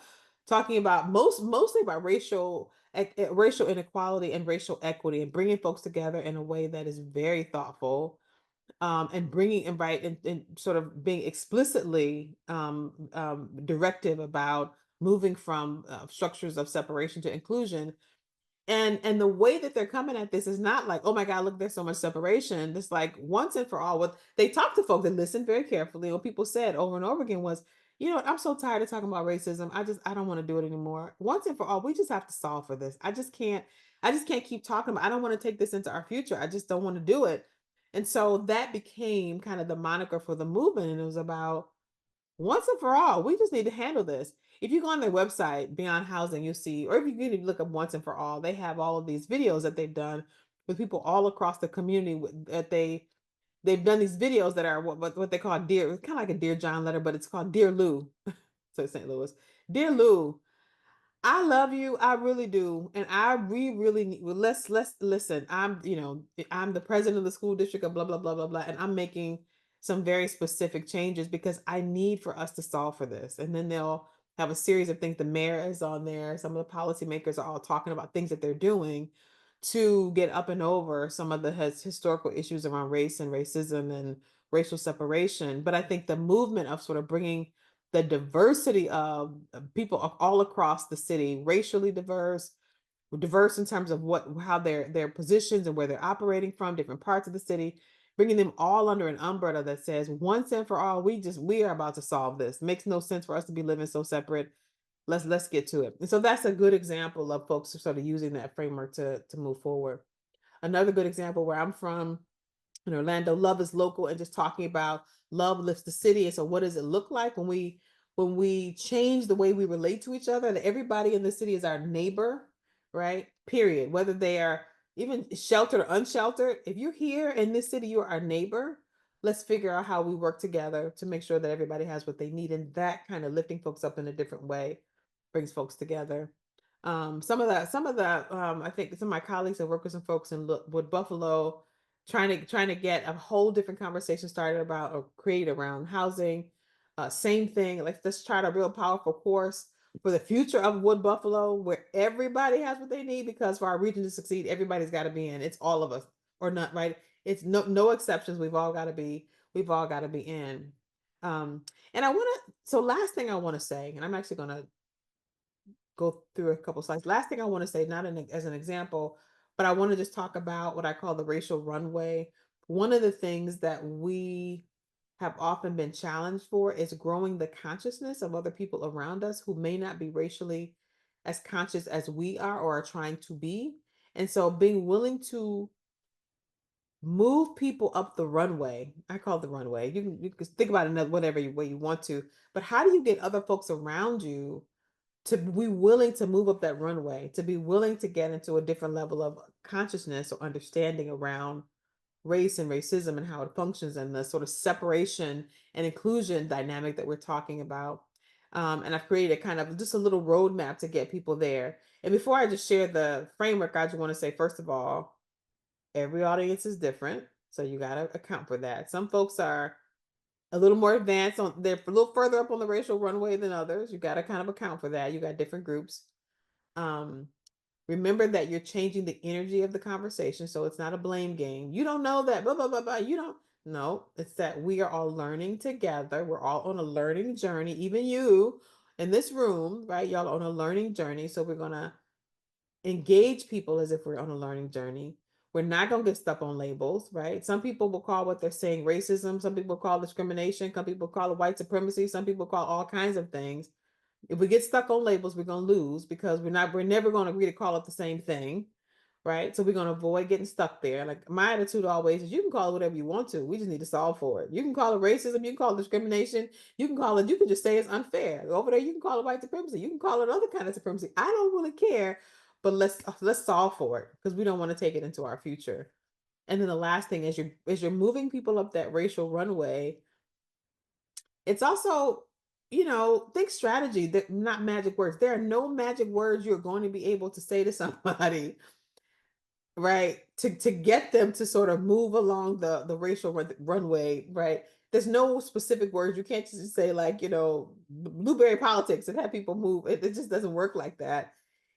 talking about mostly about racial inequality and racial equity, and bringing folks together in a way that is very thoughtful, and bringing and sort of being explicitly directive about moving from structures of separation to inclusion. And the way that they're coming at this is not like, oh my God, look, there's so much separation. It's like once and for all. What they talk to folks and listen very carefully. What people said over and over again was, I'm so tired of talking about racism. I don't want to do it anymore. Once and for all, we just have to solve for this. I just can't keep talking about, I don't want to take this into our future. I just don't want to do it. And so that became kind of the moniker for the movement. And it was about once and for all, we just need to handle this. If you go on their website, Beyond Housing, you see, or if you even look up Once and for All, they have all of these videos that they've done with people all across the community that they've done these videos that are what they call Dear, kind of like a Dear John letter, but it's called Dear Lou. So St. Louis. Dear Lou, I love you. I really do. And we really need, well, let's listen. I'm the president of the school district of blah, blah, blah, blah, blah. And I'm making some very specific changes because I need for us to solve for this. And then they'll have a series of things. The mayor is on there. Some of the policymakers are all talking about things that they're doing to get up and over some of the historical issues around race and racism and racial separation. But I think the movement of sort of bringing the diversity of people all across the city, racially diverse in terms of how their positions and where they're operating from, different parts of the city, bringing them all under an umbrella that says once and for all, we are about to solve this. Makes no sense for us to be living so separate. Let's get to it. And so that's a good example of folks sort of using that framework to move forward. Another good example where I'm from, in Orlando, love is local, and just talking about love lifts the city. And so what does it look like when we change the way we relate to each other, that everybody in the city is our neighbor, right? Period. Whether they are even sheltered or unsheltered, if you're here in this city, you're our neighbor. Let's figure out how we work together to make sure that everybody has what they need. And that kind of lifting folks up in a different way brings folks together. Some of that, I think some of my colleagues have worked with some folks in with Buffalo, trying to get a whole different conversation started about or create around housing. Same thing. Let's try a real powerful course for the future of Wood Buffalo, where everybody has what they need, because for our region to succeed, everybody's got to be in. It's all of us or not, right? It's no exceptions. We've all got to be in. And so last thing I want to say, and I'm actually going to go through a couple slides. Last thing I want to say, not as an example, but I want to just talk about what I call the racial runway. One of the things that we have often been challenged for is growing the consciousness of other people around us who may not be racially as conscious as we are or are trying to be. And so being willing to move people up the runway, I call it the runway. You can think about it whatever way you want to, but how do you get other folks around you to be willing to move up that runway, to be willing to get into a different level of consciousness or understanding around race and racism and how it functions, and the sort of separation and inclusion dynamic that we're talking about. And I've created kind of just a little roadmap to get people there. And before I just share the framework, I just want to say, first of all, every audience is different. So you got to account for that. Some folks are a little more advanced they're a little further up on the racial runway than others. You got to kind of account for that. You got different groups. Remember that you're changing the energy of the conversation. So it's not a blame game. You don't know that, blah, blah, blah, blah. You don't know. It's that we are all learning together. We're all on a learning journey. Even you in this room, right? Y'all on a learning journey. So we're going to engage people as if we're on a learning journey. We're not going to get stuck on labels, right? Some people will call what they're saying racism. Some people call discrimination. Some people call it white supremacy. Some people call all kinds of things. If we get stuck on labels, we're going to lose, because we're never going to agree to call it the same thing, right? So we're going to avoid getting stuck there. Like my attitude always is, you can call it whatever you want to. We just need to solve for it. You can call it racism. You can call it discrimination. You can just say it's unfair. Over there, you can call it white supremacy. You can call it other kind of supremacy. I don't really care, but let's solve for it, because we don't want to take it into our future. And then the last thing is, you're moving people up that racial runway. It's also, think strategy. That not magic words. There are no magic words you're going to be able to say to somebody, right, to get them to sort of move along the racial runway, right? There's no specific words. You can't just say, like, blueberry politics and have people move. It just doesn't work like that.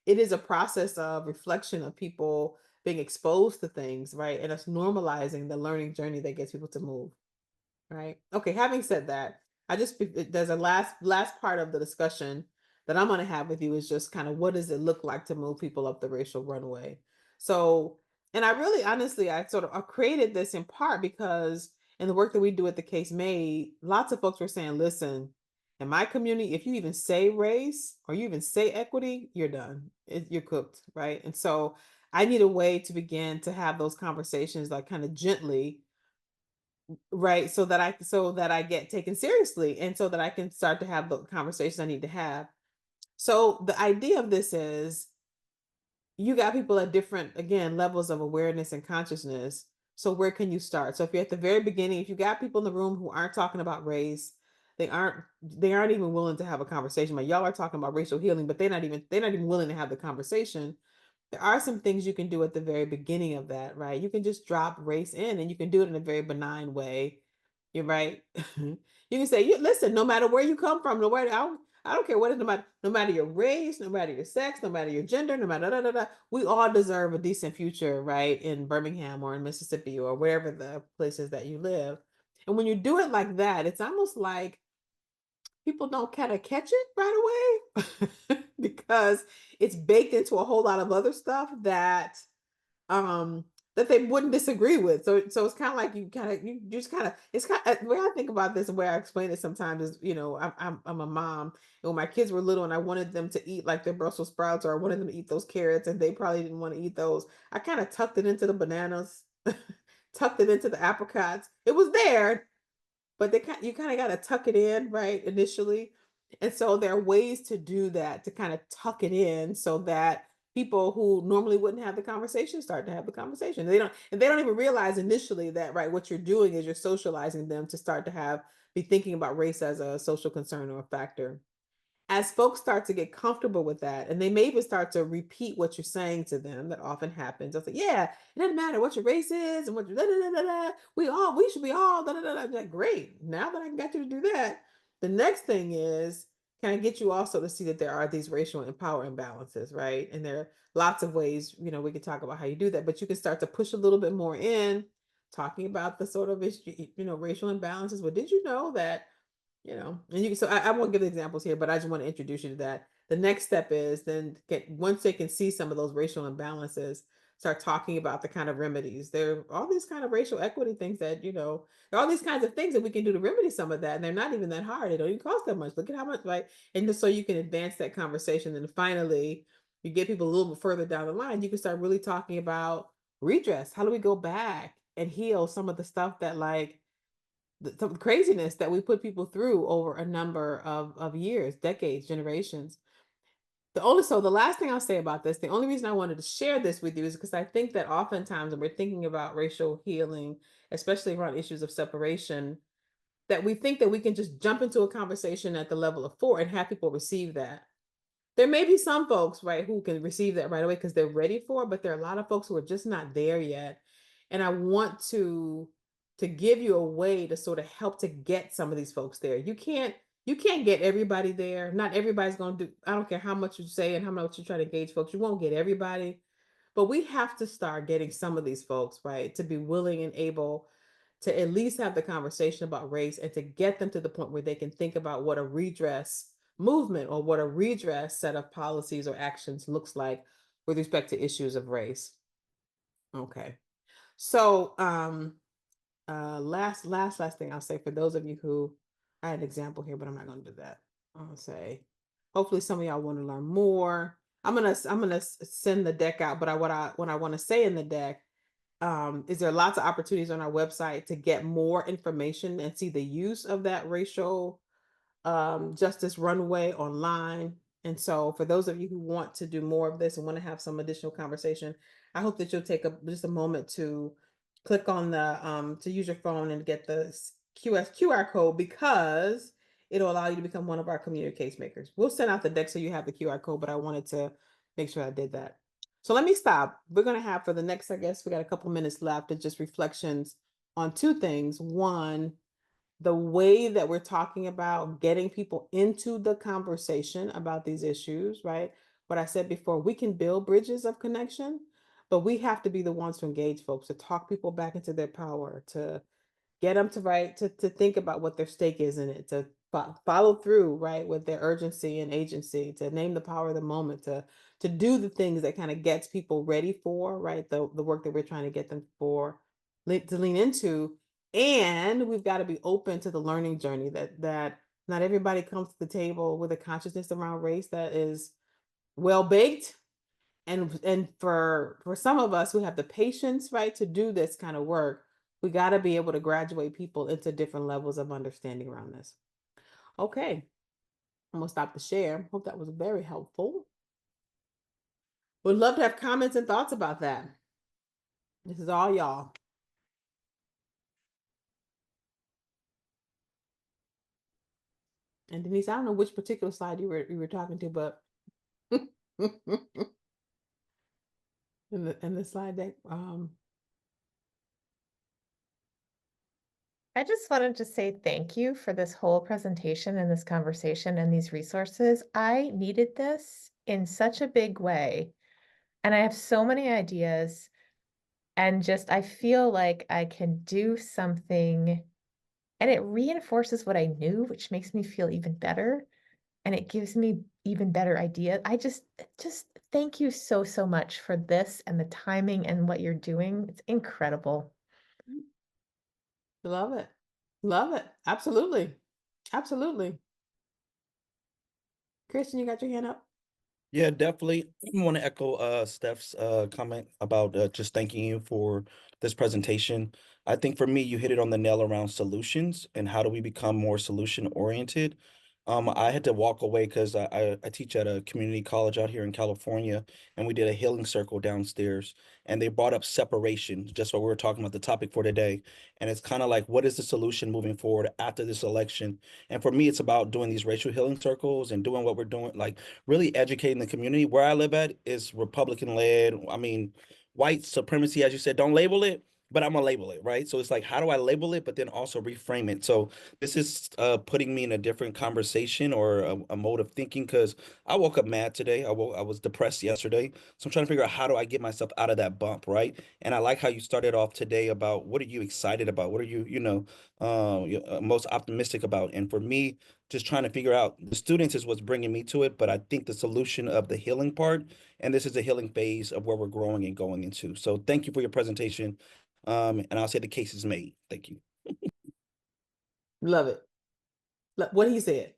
It is a process of reflection of people being exposed to things, right? And us normalizing the learning journey that gets people to move. Right. Okay. Having said that, there's a last part of the discussion that I'm going to have with you, is just kind of what does it look like to move people up the racial runway? So, and I really, honestly, I created this in part because in the work that we do at TheCaseMade, lots of folks were saying, listen, in my community, if you even say race or you even say equity, you're done. You're cooked. Right. And so I need a way to begin to have those conversations, like kind of gently, right? So that I get taken seriously, and so that I can start to have the conversations I need to have. So the idea of this is you got people at different, again, levels of awareness and consciousness. So where can you start? So if you're at the very beginning, if you got people in the room who aren't talking about race, they aren't even willing to have a conversation. Like, y'all are talking about racial healing, but they're not even willing to have the conversation. There are some things you can do at the very beginning of that, right? You can just drop race in, and you can do it in a very benign way. You're right. You can say, listen, no matter where you come from, I don't care what is, no matter your race, no matter your sex, no matter your gender, no matter da, da, da, we all deserve a decent future, right? In Birmingham or in Mississippi or wherever the places that you live. And when you do it like that, it's almost like people don't kind of catch it right away because it's baked into a whole lot of other stuff that that they wouldn't disagree with. So it's kind of like you just kind of, it's kind of, the way I think about this and where I explain it sometimes is, I'm a mom, and when my kids were little and I wanted them to eat like their Brussels sprouts, or I wanted them to eat those carrots and they probably didn't want to eat those, I kind of tucked it into the bananas, tucked it into the apricots. It was there, but you kind of got to tuck it in, right, initially. And so there are ways to do that, to kind of tuck it in so that people who normally wouldn't have the conversation start to have the conversation. They don't even realize initially that, right, what you're doing is you're socializing them to start to be thinking about race as a social concern or a factor. As folks start to get comfortable with that, and they may even start to repeat what you're saying to them, that often happens. They'll say, yeah, it doesn't matter what your race is and what your da, da, da, da, da. We should be all da, da, da, da. I'm like, great. Now that I got you to do that, the next thing is, can I get you also to see that there are these racial and power imbalances, right? And there are lots of ways, we can talk about how you do that, but you can start to push a little bit more in, talking about the sort of issue, racial imbalances. Well, did you know that, and you can, so I won't give examples here, but I just want to introduce you to that. The next step is then once they can see some of those racial imbalances, start talking about the kind of remedies. There are all these kind of racial equity things that, there are all these kinds of things that we can do to remedy some of that. And they're not even that hard. They don't even cost that much. Look at how much, right? And just so you can advance that conversation. And finally, you get people a little bit further down the line, you can start really talking about redress. How do we go back and heal some of the stuff that, like, some craziness that we put people through over a number of years, decades, generations. The last thing I'll say about this, the only reason I wanted to share this with you is because I think that oftentimes when we're thinking about racial healing, especially around issues of separation, that we think that we can just jump into a conversation at the level of 4 and have people receive that. There may be some folks, right, who can receive that right away because they're ready for it, but there are a lot of folks who are just not there yet. And I want to give you a way to sort of help to get some of these folks there. You can't get everybody there. Not everybody's going to do, I don't care how much you say and how much you try to engage folks, you won't get everybody. But we have to start getting some of these folks, right, to be willing and able to at least have the conversation about race, and to get them to the point where they can think about what a redress movement or what a redress set of policies or actions looks like with respect to issues of race. Okay. So last thing I'll say, for those of you who, I had an example here, but I'm not going to do that. I'll say, hopefully some of y'all want to learn more. I'm gonna send the deck out, but what I want to say in the deck is there are lots of opportunities on our website to get more information and see the use of that racial justice runway online. And so for those of you who want to do more of this and want to have some additional conversation, I hope that you'll take just a moment to click on the to use your phone and get the QR code, because it'll allow you to become one of our community case makers. We'll send out the deck so you have the QR code, but I wanted to make sure I did that. So let me stop. We're going to have, for the next, I guess we got a couple minutes left, of just reflections on 2 things. One, the way that we're talking about getting people into the conversation about these issues, right? What I said before, we can build bridges of connection, but we have to be the ones to engage folks, to talk people back into their power, to get them to think about what their stake is in it, to follow through, right, with their urgency and agency, to name the power of the moment, to do the things that kind of gets people ready for, right, the work that we're trying to get them to lean into. And we've got to be open to the learning journey, that not everybody comes to the table with a consciousness around race that is well baked. And for some of us who have the patience, right, to do this kind of work, we got to be able to graduate people into different levels of understanding around this. Okay, I'm gonna stop the share. Hope that was very helpful. Would love to have comments and thoughts about that. This is all y'all. And Denise, I don't know which particular slide you were talking to, but in the slide deck. I just wanted to say thank you for this whole presentation and this conversation and these resources. I needed this in such a big way. And I have so many ideas. And just, I feel like I can do something, and it reinforces what I knew, which makes me feel even better. And it gives me even better ideas. I just thank you so, so much for this and the timing and what you're doing. It's incredible. Love it. Love it. Absolutely. Absolutely. Christian, you got your hand up? Yeah, definitely want to echo Steph's comment about just thanking you for this presentation. I think for me, you hit it on the nail around solutions and how do we become more solution oriented. I had to walk away because I teach at a community college out here in California, and we did a healing circle downstairs, and they brought up separation, just what we were talking about, the topic for today. And it's kind of like, what is the solution moving forward after this election? And for me, it's about doing these racial healing circles and doing what we're doing, like really educating the community. Where I live at is Republican led. I mean, white supremacy, as you said, don't label it, but I'm gonna label it, right? So it's like, how do I label it, but then also reframe it? So this is putting me in a different conversation or a mode of thinking, because I woke up mad today. I was depressed yesterday. So I'm trying to figure out, how do I get myself out of that bump, right? And I like how you started off today about what are you excited about? What are you, most optimistic about? And for me, just trying to figure out, the students is what's bringing me to it, but I think the solution of the healing part, and this is a healing phase of where we're growing and going into. So thank you for your presentation. And I'll say the case is made. Thank you. Love it. What he said.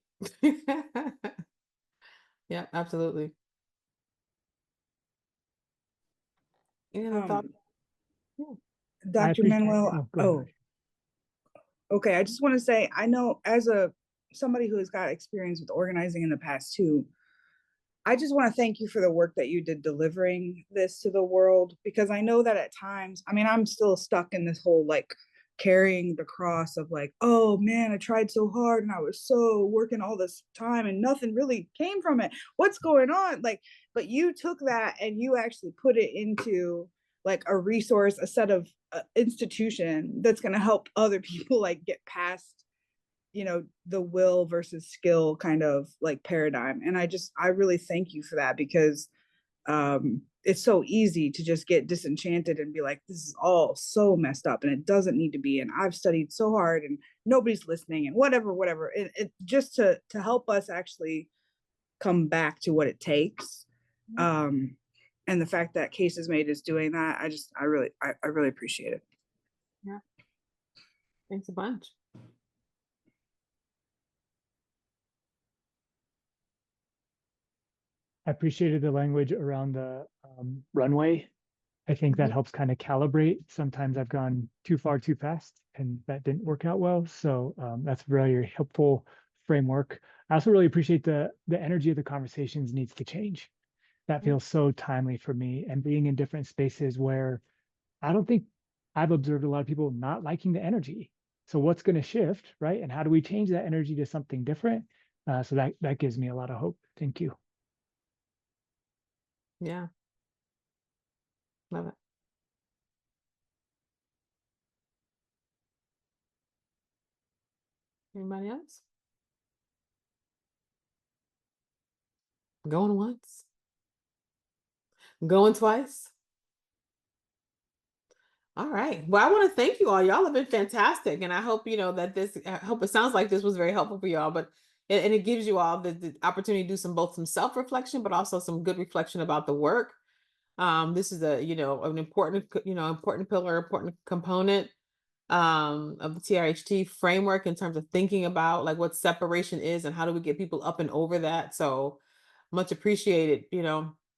Yeah, absolutely. Any other thoughts? Dr. Manuel, okay, I just want to say, I know as somebody who has got experience with organizing in the past too, I just want to thank you for the work that you did delivering this to the world, because I know that at times, I mean, I'm still stuck in this whole like carrying the cross of like, oh man, I tried so hard and I was so working all this time and nothing really came from it. What's going on? Like, but you took that and you actually put it into like a resource, a set of institution that's going to help other people like get past the will versus skill kind of like paradigm. And I really thank you for that, because it's so easy to just get disenchanted and be like, this is all so messed up and it doesn't need to be, and I've studied so hard and nobody's listening and whatever. It just to help us actually come back to what it takes. And the fact that CaseMade is doing that, I really appreciate it. Yeah, thanks a bunch. I appreciated the language around the runway. I think that helps kind of calibrate. Sometimes I've gone too far too fast and that didn't work out well. So that's very helpful framework. I also really appreciate the energy of the conversations needs to change. That feels so timely for me, and being in different spaces where I don't think I've observed a lot of people not liking the energy. So what's going to shift, right? And how do we change that energy to something different? So that gives me a lot of hope. Thank you. Yeah. Love it. Anybody else? Going once? Going twice? All right. Well, I want to thank you all. Y'all have been fantastic. And I hope, I hope it sounds like this was very helpful for y'all, and it gives you all the opportunity to do both some self-reflection, but also some good reflection about the work. This is an important pillar, important component of the TRHT framework in terms of thinking about like what separation is and how do we get people up and over that. So much appreciated.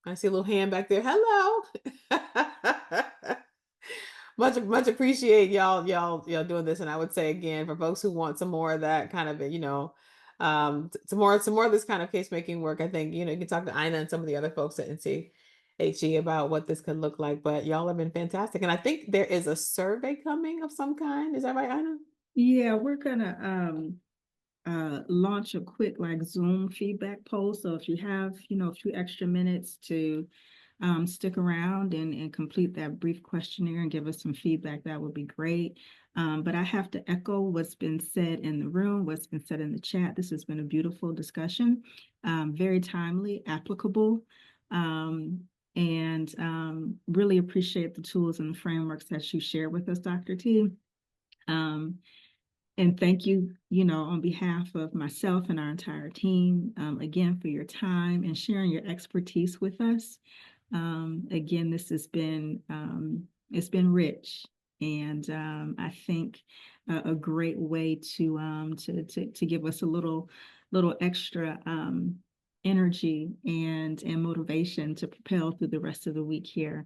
I see a little hand back there. Hello. much appreciate y'all doing this. And I would say again, for folks who want some more of that kind of, some more of this kind of case making work, I think, you can talk to Ina and some of the other folks at NCHE about what this could look like. But y'all have been fantastic. And I think there is a survey coming of some kind. Is that right, Ina? Yeah, we're gonna launch a quick Zoom feedback poll. So if you have, a few extra minutes to stick around and complete that brief questionnaire and give us some feedback, that would be great. But I have to echo what's been said in the room, what's been said in the chat. This has been a beautiful discussion, very timely, applicable, and really appreciate the tools and the frameworks that you shared with us, Dr. T. And thank you, on behalf of myself and our entire team, again, for your time and sharing your expertise with us. Again, this has been, it's been rich, and I think a great way to give us a little extra energy and motivation to propel through the rest of the week here.